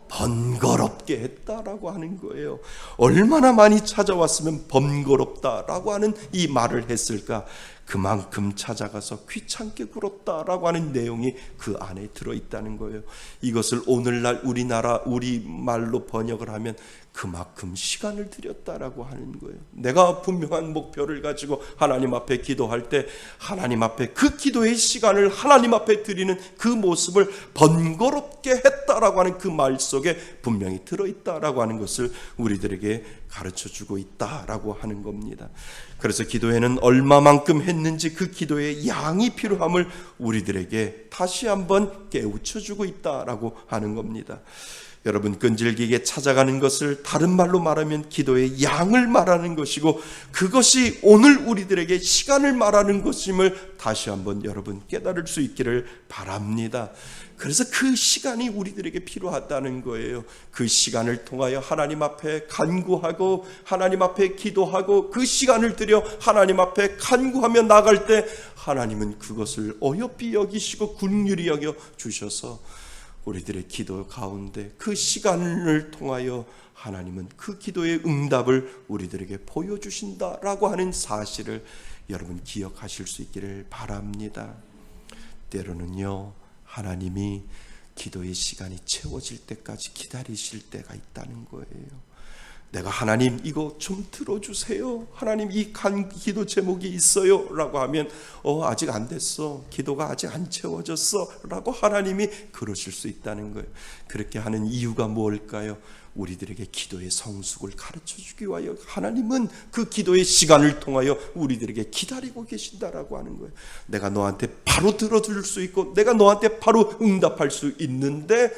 [SPEAKER 1] 번거롭게 했다라고 하는 거예요. 얼마나 많이 찾아왔으면 번거롭다라고 하는 이 말을 했을까? 그만큼 찾아가서 귀찮게 굴었다라고 하는 내용이 그 안에 들어있다는 거예요. 이것을 오늘날 우리 말로 번역을 하면 그만큼 시간을 들였다라고 하는 거예요. 내가 분명한 목표를 가지고 하나님 앞에 기도할 때 하나님 앞에 그 기도의 시간을 하나님 앞에 드리는 그 모습을 번거롭게 했다라고 하는 그 말 속에 분명히 들어있다라고 하는 것을 우리들에게 가르쳐주고 있다라고 하는 겁니다. 그래서 기도에는 얼마만큼 했는지 그 기도의 양이 필요함을 우리들에게 다시 한번 깨우쳐주고 있다라고 하는 겁니다. 여러분, 끈질기게 찾아가는 것을 다른 말로 말하면 기도의 양을 말하는 것이고, 그것이 오늘 우리들에게 시간을 말하는 것임을 다시 한번 여러분 깨달을 수 있기를 바랍니다. 그래서 그 시간이 우리들에게 필요하다는 거예요. 그 시간을 통하여 하나님 앞에 간구하고 하나님 앞에 기도하고 그 시간을 들여 하나님 앞에 간구하며 나갈 때 하나님은 그것을 어여삐 여기시고 긍휼히 여겨 주셔서 우리들의 기도 가운데 그 시간을 통하여 하나님은 그 기도의 응답을 우리들에게 보여주신다라고 하는 사실을 여러분 기억하실 수 있기를 바랍니다. 때로는요, 하나님이 기도의 시간이 채워질 때까지 기다리실 때가 있다는 거예요. 내가 하나님 이거 좀 들어주세요. 하나님 이 기도 제목이 있어요 라고 하면 아직 안 됐어. 기도가 아직 안 채워졌어 라고 하나님이 그러실 수 있다는 거예요. 그렇게 하는 이유가 뭘까요? 우리들에게 기도의 성숙을 가르쳐주기 위하여 하나님은 그 기도의 시간을 통하여 우리들에게 기다리고 계신다라고 하는 거예요. 내가 너한테 바로 들어줄 수 있고 내가 너한테 바로 응답할 수 있는데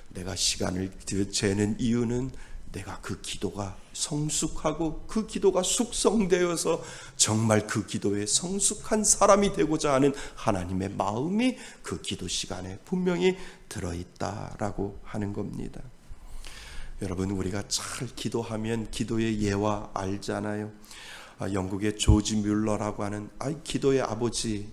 [SPEAKER 1] 내가 시간을 재는 이유는 내가 그 기도가 성숙하고 그 기도가 숙성되어서 정말 그 기도에 성숙한 사람이 되고자 하는 하나님의 마음이 그 기도 시간에 분명히 들어있다라고 하는 겁니다. 여러분, 우리가 잘 기도하면 기도의 예화 알잖아요. 영국의 조지 뮬러라고 하는 기도의 아버지,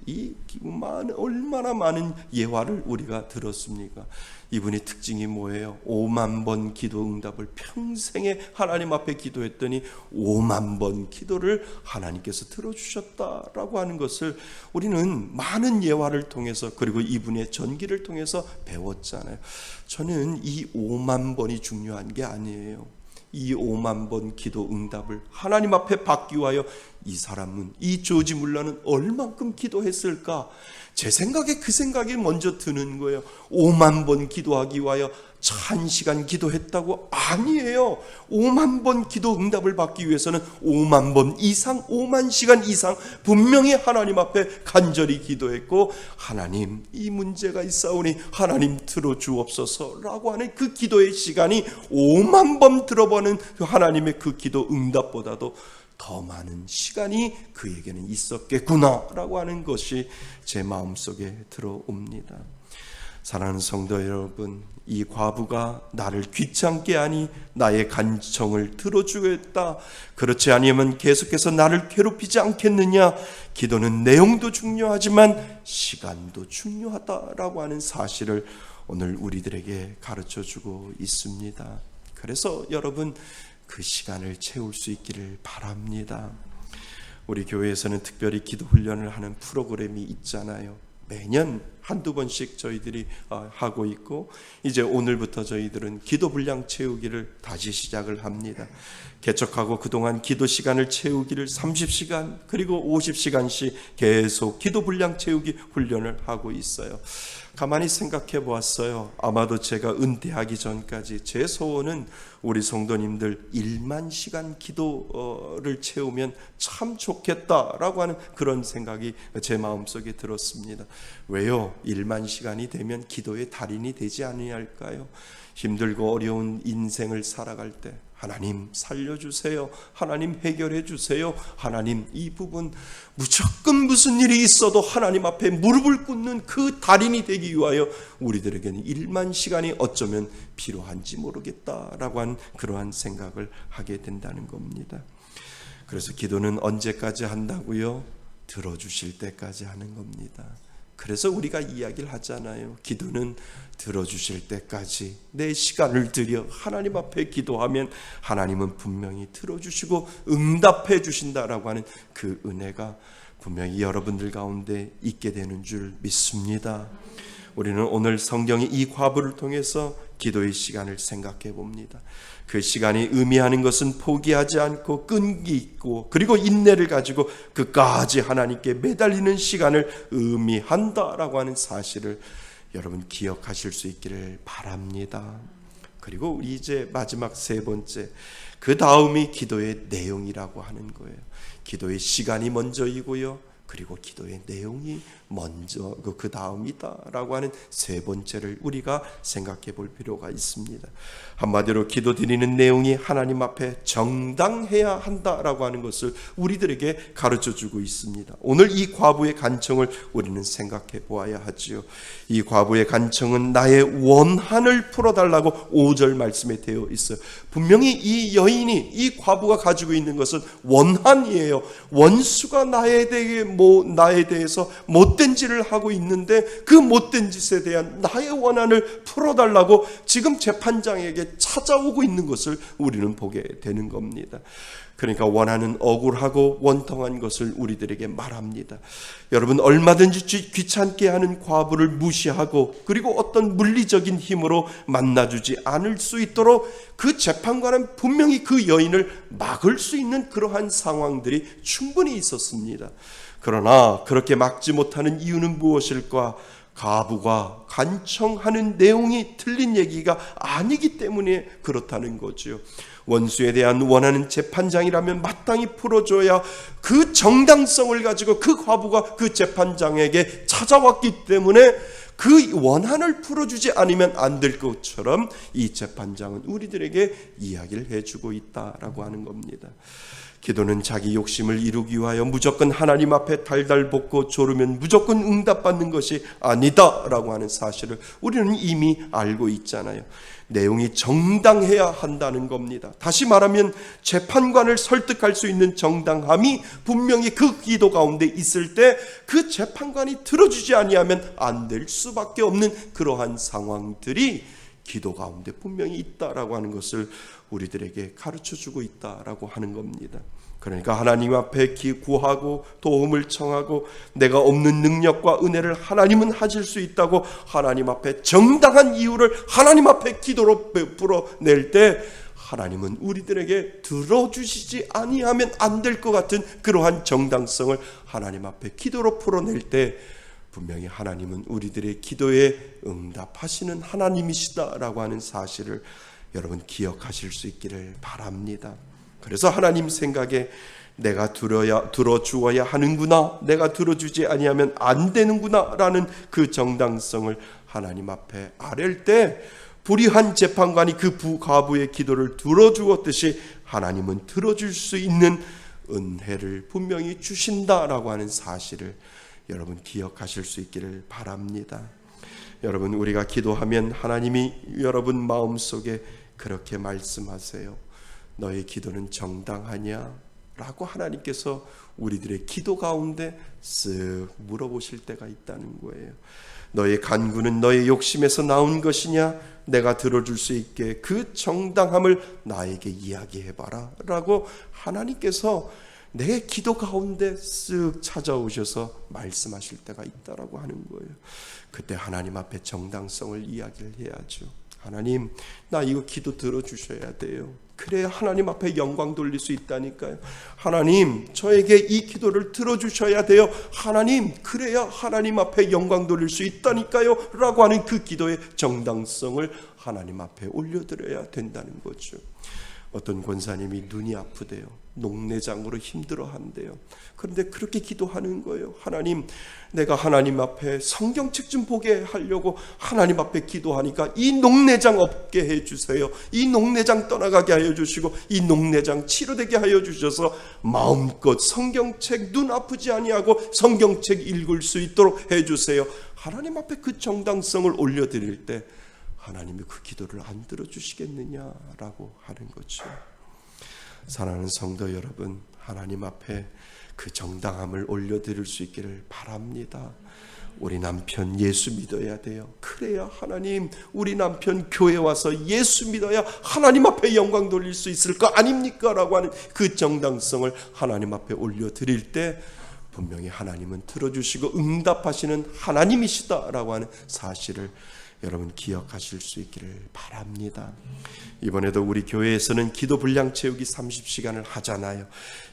[SPEAKER 1] 얼마나 많은 예화를 우리가 들었습니까? 이분의 특징이 뭐예요? 5만 번 기도 응답을 평생에 하나님 앞에 기도했더니 5만 번 기도를 하나님께서 들어주셨다라고 하는 것을 우리는 많은 예화를 통해서, 그리고 이분의 전기를 통해서 배웠잖아요. 저는 이 5만 번이 중요한 게 아니에요. 이 5만 번 기도 응답을 하나님 앞에 받기 위하여 이 사람은, 이 조지 물러는 얼만큼 기도했을까? 제 생각에 그 생각이 먼저 드는 거예요. 5만 번 기도하기 위하여 1000시간 기도했다고? 아니에요. 5만 번 기도 응답을 받기 위해서는 5만 번 이상, 5만 시간 이상 분명히 하나님 앞에 간절히 기도했고, 하나님, 이 문제가 있사오니 하나님 들어주옵소서 라고 하는 그 기도의 시간이 5만 번 들어보는 하나님의 그 기도 응답보다도 더 많은 시간이 그에게는 있었겠구나 라고 하는 것이 제 마음속에 들어옵니다. 사랑하는 성도 여러분, 이 과부가 나를 귀찮게 하니 나의 간청을 들어주겠다, 그렇지 아니면 계속해서 나를 괴롭히지 않겠느냐. 기도는 내용도 중요하지만 시간도 중요하다라고 하는 사실을 오늘 우리들에게 가르쳐주고 있습니다. 그래서 여러분, 그 시간을 채울 수 있기를 바랍니다. 우리 교회에서는 특별히 기도 훈련을 하는 프로그램이 있잖아요. 매년 한두 번씩 저희들이 하고 있고, 이제 오늘부터 저희들은 기도 분량 채우기를 다시 시작을 합니다. 개척하고 그동안 기도 시간을 채우기를 30시간 그리고 50시간씩 계속 기도 분량 채우기 훈련을 하고 있어요. 가만히 생각해 보았어요. 아마도 제가 은퇴하기 전까지 제 소원은 우리 성도님들 1만 시간 기도를 채우면 참 좋겠다라고 하는 그런 생각이 제 마음속에 들었습니다. 왜요? 1만 시간이 되면 기도의 달인이 되지 아니할까요? 힘들고 어려운 인생을 살아갈 때 하나님 살려주세요, 하나님 해결해 주세요, 하나님 이 부분 무조건 무슨 일이 있어도 하나님 앞에 무릎을 꿇는 그 달인이 되기 위하여 우리들에게는 1만 시간이 어쩌면 필요한지 모르겠다라고 하는 그러한 생각을 하게 된다는 겁니다. 그래서 기도는 언제까지 한다고요? 들어주실 때까지 하는 겁니다. 그래서 우리가 이야기를 하잖아요. 기도는 들어주실 때까지 내 시간을 들여 하나님 앞에 기도하면 하나님은 분명히 들어주시고 응답해 주신다라고 하는 그 은혜가 분명히 여러분들 가운데 있게 되는 줄 믿습니다. 우리는 오늘 성경의 이 과부를 통해서 기도의 시간을 생각해 봅니다. 그 시간이 의미하는 것은 포기하지 않고 끈기 있고 그리고 인내를 가지고 끝까지 하나님께 매달리는 시간을 의미한다라고 하는 사실을 여러분 기억하실 수 있기를 바랍니다. 그리고 우리 이제 마지막 세 번째, 그 다음이 기도의 내용이라고 하는 거예요. 기도의 시간이 먼저이고요, 그리고 기도의 내용이 먼저 그 다음이다라고 하는 세 번째를 우리가 생각해 볼 필요가 있습니다. 한마디로 기도 드리는 내용이 하나님 앞에 정당해야 한다라고 하는 것을 우리들에게 가르쳐주고 있습니다. 오늘 이 과부의 간청을 우리는 생각해 보아야 하지요. 이 과부의 간청은 나의 원한을 풀어달라고 5절 말씀에 되어 있어요. 분명히 이 여인이, 이 과부가 가지고 있는 것은 원한이에요. 원수가 나에 대해서 못된 짓을 하고 있는데 그 못된 짓에 대한 나의 원한을 풀어달라고 지금 재판장에게 찾아오고 있는 것을 우리는 보게 되는 겁니다. 그러니까 원하는 억울하고 원통한 것을 우리들에게 말합니다. 여러분, 얼마든지 귀찮게 하는 과부를 무시하고 그리고 어떤 물리적인 힘으로 만나주지 않을 수 있도록 그 재판관은 분명히 그 여인을 막을 수 있는 그러한 상황들이 충분히 있었습니다. 그러나 그렇게 막지 못하는 이유는 무엇일까? 과부가 간청하는 내용이 틀린 얘기가 아니기 때문에 그렇다는 거죠. 원수에 대한 원하는 재판장이라면 마땅히 풀어줘야 그 정당성을 가지고 그 과부가 그 재판장에게 찾아왔기 때문에 그 원한을 풀어주지 않으면 안 될 것처럼 이 재판장은 우리들에게 이야기를 해주고 있다라고 하는 겁니다. 기도는 자기 욕심을 이루기 위하여 무조건 하나님 앞에 달달 볶고 조르면 무조건 응답받는 것이 아니다라고 하는 사실을 우리는 이미 알고 있잖아요.
[SPEAKER 2] 내용이 정당해야 한다는 겁니다. 다시 말하면 재판관을 설득할 수 있는 정당함이 분명히 그 기도 가운데 있을 때 그 재판관이 들어주지 아니하면 안 될 수밖에 없는 그러한 상황들이 기도 가운데 분명히 있다라고 하는 것을 우리들에게 가르쳐주고 있다라고 하는 겁니다. 그러니까 하나님 앞에 구하고 도움을 청하고 내가 없는 능력과 은혜를 하나님은 하실 수 있다고 하나님 앞에 정당한 이유를 하나님 앞에 기도로 풀어낼 때 하나님은 우리들에게 들어주시지 아니하면 안 될 것 같은 그러한 정당성을 하나님 앞에 기도로 풀어낼 때 분명히 하나님은 우리들의 기도에 응답하시는 하나님이시다라고 하는 사실을 여러분 기억하실 수 있기를 바랍니다. 그래서 하나님 생각에 내가 들어주어야 하는구나, 내가 들어주지 아니하면 안 되는구나 라는 그 정당성을 하나님 앞에 아랠 때 불의한 재판관이 그 부가부의 기도를 들어주었듯이 하나님은 들어줄 수 있는 은혜를 분명히 주신다라고 하는 사실을 여러분 기억하실 수 있기를 바랍니다. 여러분, 우리가 기도하면 하나님이 여러분 마음속에 그렇게 말씀하세요. 너의 기도는 정당하냐? 라고 하나님께서 우리들의 기도 가운데 쓱 물어보실 때가 있다는 거예요. 너의 간구는 너의 욕심에서 나온 것이냐? 내가 들어줄 수 있게 그 정당함을 나에게 이야기해봐라 라고 하나님께서 내 기도 가운데 쓱 찾아오셔서 말씀하실 때가 있다라고 하는 거예요. 그때 하나님 앞에 정당성을 이야기를 해야죠. 하나님, 나 이거 기도 들어주셔야 돼요. 그래야 하나님 앞에 영광 돌릴 수 있다니까요. 하나님, 저에게 이 기도를 들어주셔야 돼요. 하나님, 그래야 하나님 앞에 영광 돌릴 수 있다니까요 라고 하는 그 기도의 정당성을 하나님 앞에 올려드려야 된다는 거죠. 어떤 권사님이 눈이 아프대요. 녹내장으로 힘들어한대요. 그런데 그렇게 기도하는 거예요. 하나님, 내가 하나님 앞에 성경책 좀 보게 하려고 하나님 앞에 기도하니까 이 녹내장 없게 해주세요. 이 녹내장 떠나가게 하여 주시고 이 녹내장 치료되게 하여 주셔서 마음껏 성경책 눈 아프지 아니하고 성경책 읽을 수 있도록 해주세요. 하나님 앞에 그 정당성을 올려드릴 때 하나님이 그 기도를 안 들어주시겠느냐라고 하는 거죠. 사랑하는 성도 여러분, 하나님 앞에 그 정당함을 올려드릴 수 있기를 바랍니다. 우리 남편 예수 믿어야 돼요. 그래야 하나님, 우리 남편 교회 와서 예수 믿어야 하나님 앞에 영광 돌릴 수 있을 거 아닙니까? 라고 하는 그 정당성을 하나님 앞에 올려드릴 때 분명히 하나님은 들어주시고 응답하시는 하나님이시다라고 하는 사실을 여러분 기억하실 수 있기를 바랍니다. 이번에도 우리 교회에서는 기도 분량 채우기 30시간을 하잖아요.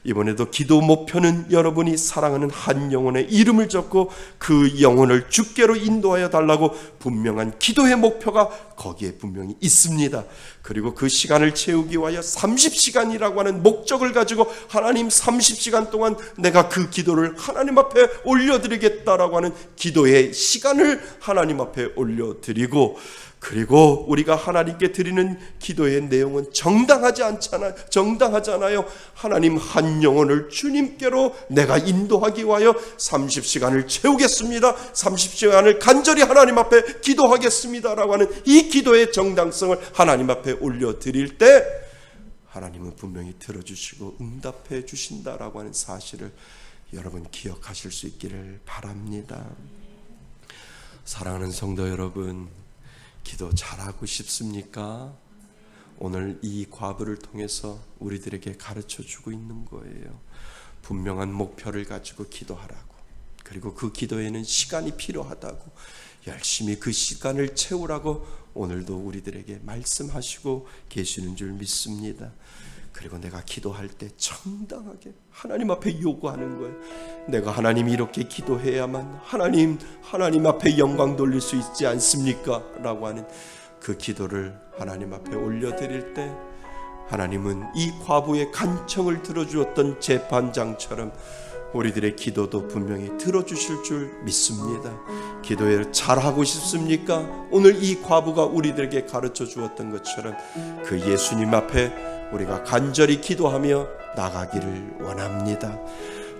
[SPEAKER 2] 이번에도 기도 목표는 여러분이 사랑하는 한 영혼의 이름을 적고 그 영혼을 주께로 인도하여 달라고 분명한 기도의 목표가 거기에 분명히 있습니다. 그리고 그 시간을 채우기 위하여 30시간이라고 하는 목적을 가지고 하나님 30시간 동안 내가 그 기도를 하나님 앞에 올려드리겠다라고 하는 기도의 시간을 하나님 앞에 올려드리고, 그리고 우리가 하나님께 드리는 기도의 내용은 정당하잖아요. 하나님 한 영혼을 주님께로 내가 인도하기 위하여 30시간을 채우겠습니다. 30시간을 간절히 하나님 앞에 기도하겠습니다라고 하는 이 기도의 정당성을 하나님 앞에 올려드릴 때 하나님은 분명히 들어주시고 응답해 주신다라고 하는 사실을 여러분 기억하실 수 있기를 바랍니다. 사랑하는 성도 여러분, 기도 잘하고 싶습니까? 오늘 이 과부를 통해서 우리들에게 가르쳐주고 있는 거예요. 분명한 목표를 가지고 기도하라고, 그리고 그 기도에는 시간이 필요하다고, 열심히 그 시간을 채우라고 오늘도 우리들에게 말씀하시고 계시는 줄 믿습니다. 그리고 내가 기도할 때 정당하게 하나님 앞에 요구하는 거예요. 내가 하나님 이렇게 기도해야만 하나님 앞에 영광 돌릴 수 있지 않습니까? 라고 하는 그 기도를 하나님 앞에 올려드릴 때 하나님은 이 과부의 간청을 들어주었던 재판장처럼 우리들의 기도도 분명히 들어주실 줄 믿습니다. 기도를 잘하고 싶습니까? 오늘 이 과부가 우리들에게 가르쳐 주었던 것처럼 그 예수님 앞에 우리가 간절히 기도하며 나가기를 원합니다.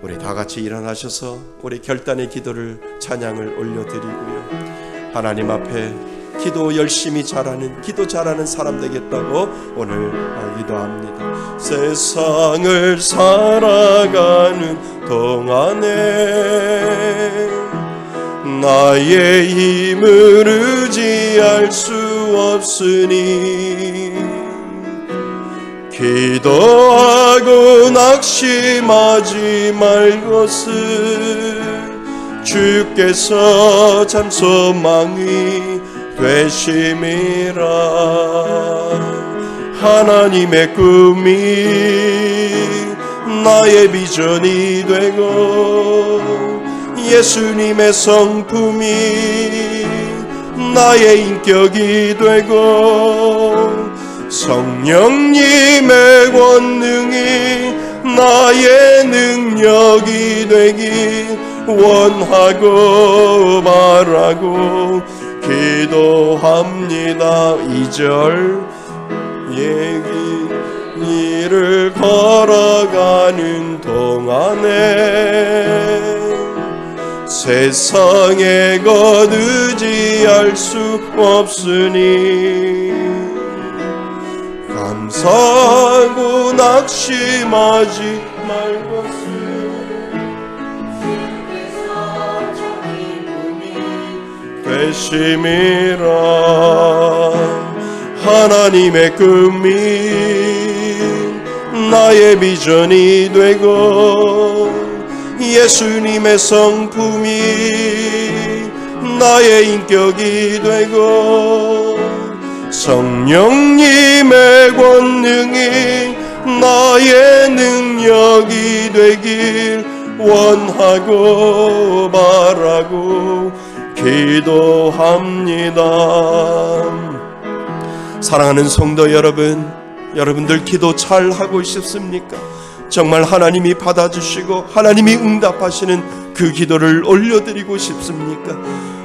[SPEAKER 2] 우리 다 같이 일어나셔서 우리 결단의 기도를 찬양을 올려드리고요. 하나님 앞에 기도 열심히 잘하는, 기도 잘하는 사람 되겠다고 오늘 기도합니다. 세상을 살아가는 동안에 나의 힘을 의지할 수 없으니 기도하고 낙심하지 말 것을 주께서 참 소망이 되심이라. 하나님의 꿈이 나의 비전이 되고 예수님의 성품이 나의 인격이 되고 성령님의 권능이 나의 능력이 되길 원하고 바라고 기도합니다. 2절 길을 걸어가는 동안에 세상에 것 의지할 수 없으니 감사하고 낙심하지 말 것을 되심이라. 하나님의 꿈이 나의 비전이 되고 예수님의 성품이 나의 인격이 되고 성령님의 권능이 나의 능력이 되길 원하고 바라고 기도합니다. 사랑하는 성도 여러분, 여러분들 기도 잘 하고 싶습니까? 정말 하나님이 받아주시고 하나님이 응답하시는 그 기도를 올려드리고 싶습니까?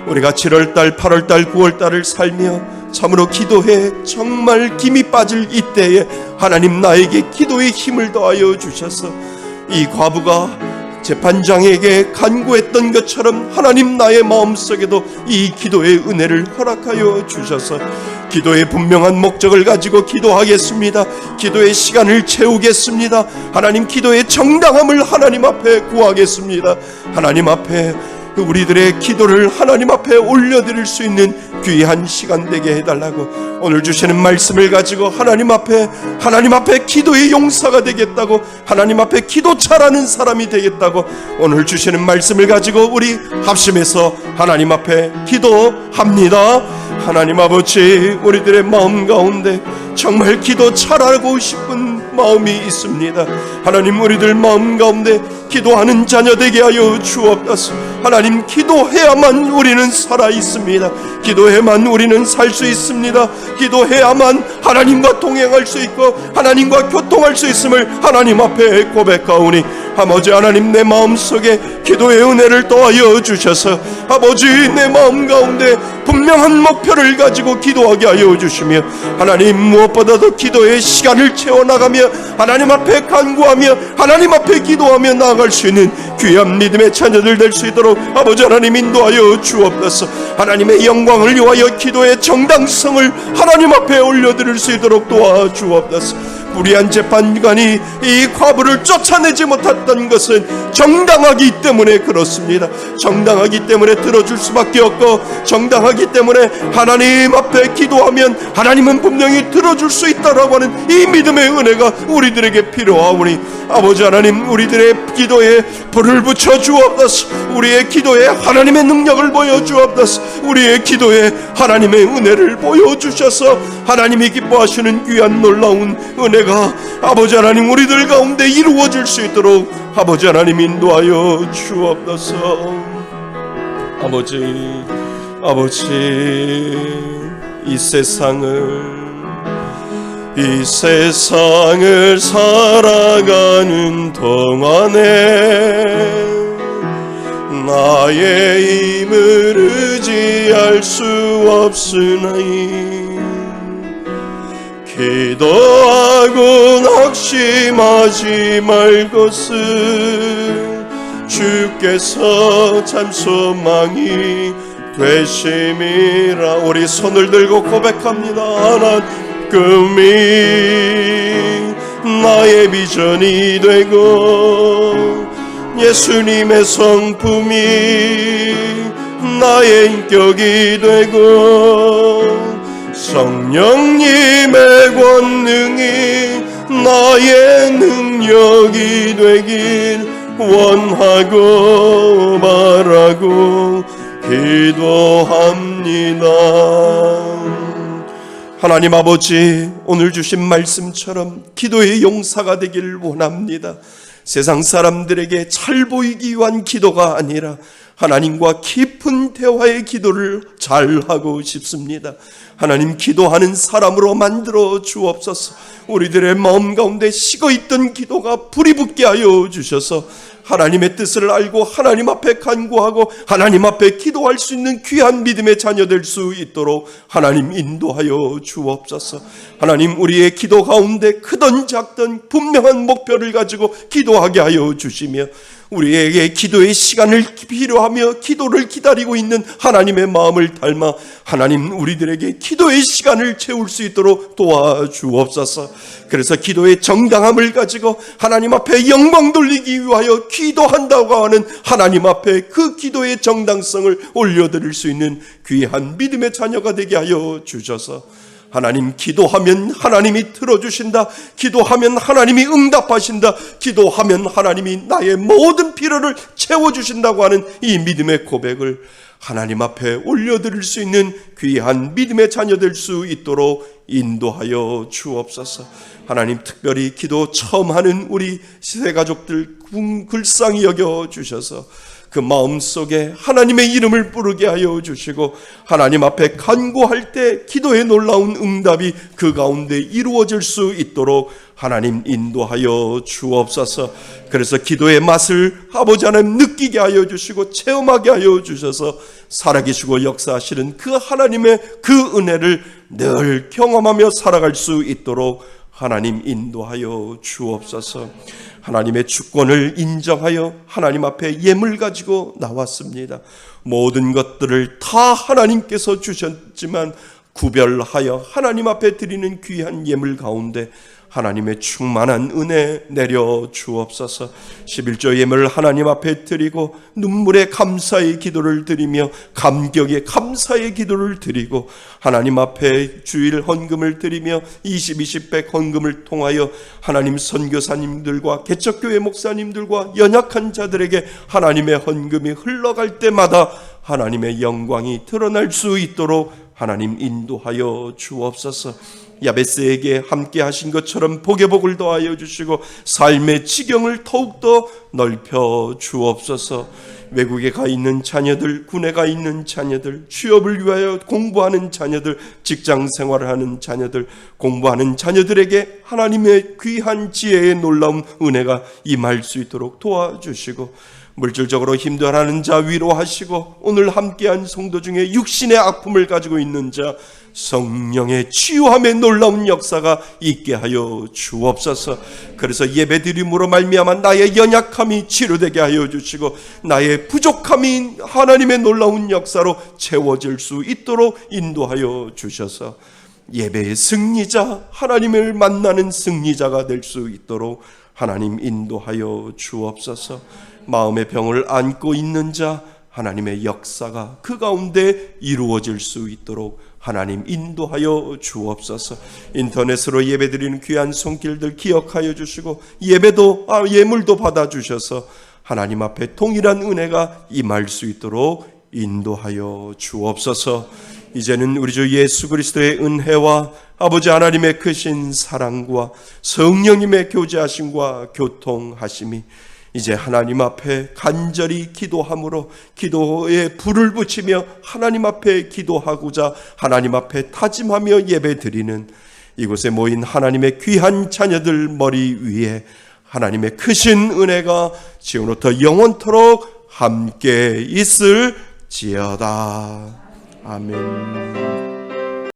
[SPEAKER 2] 우리가 7월달, 8월달, 9월달을 살며 참으로 기도에 정말 김이 빠질 이때에 하나님 나에게 기도의 힘을 더하여 주셔서 이 과부가 재판장에게 간구했던 것처럼 하나님 나의 마음속에도 이 기도의 은혜를 허락하여 주셔서 기도의 분명한 목적을 가지고 기도하겠습니다. 기도의 시간을 채우겠습니다. 하나님 기도의 정당함을 하나님 앞에 구하겠습니다. 하나님 앞에 우리들의 기도를 하나님 앞에 올려드릴 수 있는 귀한 시간 되게 해달라고 오늘 주시는 말씀을 가지고 하나님 앞에 기도의 용사가 되겠다고 하나님 앞에 기도 잘하는 사람이 되겠다고 오늘 주시는 말씀을 가지고 우리 합심해서 하나님 앞에 기도합니다. 하나님 아버지, 우리들의 마음 가운데 정말 기도 잘하고 싶은 마음이 있습니다. 하나님, 우리들 마음 가운데 기도하는 자녀 되게 하여 주옵소서. 하나님, 기도해야만 우리는 살아 있습니다. 기도해야만 우리는 살 수 있습니다. 기도해야만 하나님과 동행할 수 있고 하나님과 교통할 수 있음을 하나님 앞에 고백하오니 아버지 하나님, 내 마음속에 기도의 은혜를 더하여 주셔서 아버지 내 마음 가운데 분명한 목표를 가지고 기도하게 하여 주시며 하나님, 무엇보다도 기도의 시간을 채워나가며 하나님 앞에 간구하며 하나님 앞에 기도하며 나아갈 수 있는 귀한 믿음의 자녀들 될 수 있도록 아버지 하나님 인도하여 주옵소서. 하나님의 영광을 위하여 기도의 정당성을 하나님 앞에 올려드릴 수 있도록 도와주옵소서. 불의한 재판관이 이 과부를 쫓아내지 못했던 것은 정당하기 때문에 그렇습니다. 정당하기 때문에 들어줄 수밖에 없고 정당하기 때문에 하나님 앞에 기도하면 하나님은 분명히 들어줄 수 있다라고 하는 이 믿음의 은혜가 우리들에게 필요하오니 아버지 하나님, 우리들의 기도에 불을 붙여 주옵소서. 우리의 기도에 하나님의 능력을 보여주옵소서. 우리의 기도에 하나님의 은혜를 보여주셔서 하나님이 기뻐하시는 귀한 놀라운 은혜가 아버지 하나님 우리들 가운데 이루어질 수 있도록 아버지 하나님 인도하여 주옵소서. 아버지, 이 세상을 살아가는 동안에 나의 힘을 의지할 수 없으나이 기도하고 낙심하지 말 것을 주께서 참 소망이 되심이라. 우리 손을 들고 고백합니다. 하나님이 나의 비전이 되고 예수님의 성품이 나의 인격이 되고 성령님의 권능이 나의 능력이 되길 원하고 바라고 기도합니다. 하나님 아버지, 오늘 주신 말씀처럼 기도의 용사가 되기를 원합니다. 세상 사람들에게 잘 보이기 위한 기도가 아니라 하나님과 깊은 대화의 기도를 잘하고 싶습니다. 하나님, 기도하는 사람으로 만들어 주옵소서. 우리들의 마음 가운데 식어있던 기도가 불이 붙게 하여 주셔서 하나님의 뜻을 알고 하나님 앞에 간구하고 하나님 앞에 기도할 수 있는 귀한 믿음의 자녀 될 수 있도록 하나님 인도하여 주옵소서. 하나님, 우리의 기도 가운데 크든 작든 분명한 목표를 가지고 기도하게 하여 주시며 우리에게 기도의 시간을 필요하며 기도를 기다리고 있는 하나님의 마음을 닮아 하나님, 우리들에게 기도의 시간을 채울 수 있도록 도와주옵소서. 그래서 기도의 정당함을 가지고 하나님 앞에 영광 돌리기 위하여 기도한다고 하는 하나님 앞에 그 기도의 정당성을 올려드릴 수 있는 귀한 믿음의 자녀가 되게 하여 주셔서 하나님, 기도하면 하나님이 들어주신다. 기도하면 하나님이 응답하신다. 기도하면 하나님이 나의 모든 필요를 채워주신다고 하는 이 믿음의 고백을 하나님 앞에 올려드릴 수 있는 귀한 믿음의 자녀 될 수 있도록 인도하여 주옵소서. 하나님, 특별히 기도 처음 하는 우리 시대가족들 불쌍히 여겨주셔서 그 마음속에 하나님의 이름을 부르게 하여 주시고 하나님 앞에 간구할 때 기도의 놀라운 응답이 그 가운데 이루어질 수 있도록 하나님 인도하여 주옵소서. 그래서 기도의 맛을 아버지 하나님 느끼게 하여 주시고 체험하게 하여 주셔서 살아계시고 역사하시는 그 하나님의 그 은혜를 늘 경험하며 살아갈 수 있도록 하나님 인도하여 주옵소서. 하나님의 주권을 인정하여 하나님 앞에 예물 가지고 나왔습니다. 모든 것들을 다 하나님께서 주셨지만 구별하여 하나님 앞에 드리는 귀한 예물 가운데 하나님의 충만한 은혜 내려 주옵소서. 11조 예물을 하나님 앞에 드리고 눈물의 감사의 기도를 드리며 감격의 감사의 기도를 드리고 하나님 앞에 주일 헌금을 드리며 20-20백 헌금을 통하여 하나님 선교사님들과 개척교회 목사님들과 연약한 자들에게 하나님의 헌금이 흘러갈 때마다 하나님의 영광이 드러날 수 있도록 하나님 인도하여 주옵소서. 야베스에게 함께 하신 것처럼 복의 복을 더하여 주시고 삶의 지경을 더욱더 넓혀 주옵소서. 외국에 가 있는 자녀들, 군에 가 있는 자녀들, 취업을 위하여 공부하는 자녀들, 직장 생활을 하는 자녀들, 공부하는 자녀들에게 하나님의 귀한 지혜의 놀라운 은혜가 임할 수 있도록 도와주시고 물질적으로 힘들어하는 자 위로하시고 오늘 함께한 성도 중에 육신의 아픔을 가지고 있는 자 성령의 치유함의 놀라운 역사가 있게 하여 주옵소서. 그래서 예배드림으로 말미암아 나의 연약함이 치료되게 하여 주시고 나의 부족함이 하나님의 놀라운 역사로 채워질 수 있도록 인도하여 주셔서 예배의 승리자, 하나님을 만나는 승리자가 될 수 있도록 하나님 인도하여 주옵소서. 마음의 병을 안고 있는 자 하나님의 역사가 그 가운데 이루어질 수 있도록 하나님 인도하여 주옵소서. 인터넷으로 예배드리는 귀한 손길들 기억하여 주시고 예물도 받아주셔서 하나님 앞에 동일한 은혜가 임할 수 있도록 인도하여 주옵소서. 이제는 우리 주 예수 그리스도의 은혜와 아버지 하나님의 크신 사랑과 성령님의 교제하심과 교통하심이 이제 하나님 앞에 간절히 기도함으로 기도에 불을 붙이며 하나님 앞에 기도하고자 하나님 앞에 다짐하며 예배드리는 이곳에 모인 하나님의 귀한 자녀들 머리 위에 하나님의 크신 은혜가 지금부터 영원토록 함께 있을지어다. 아멘.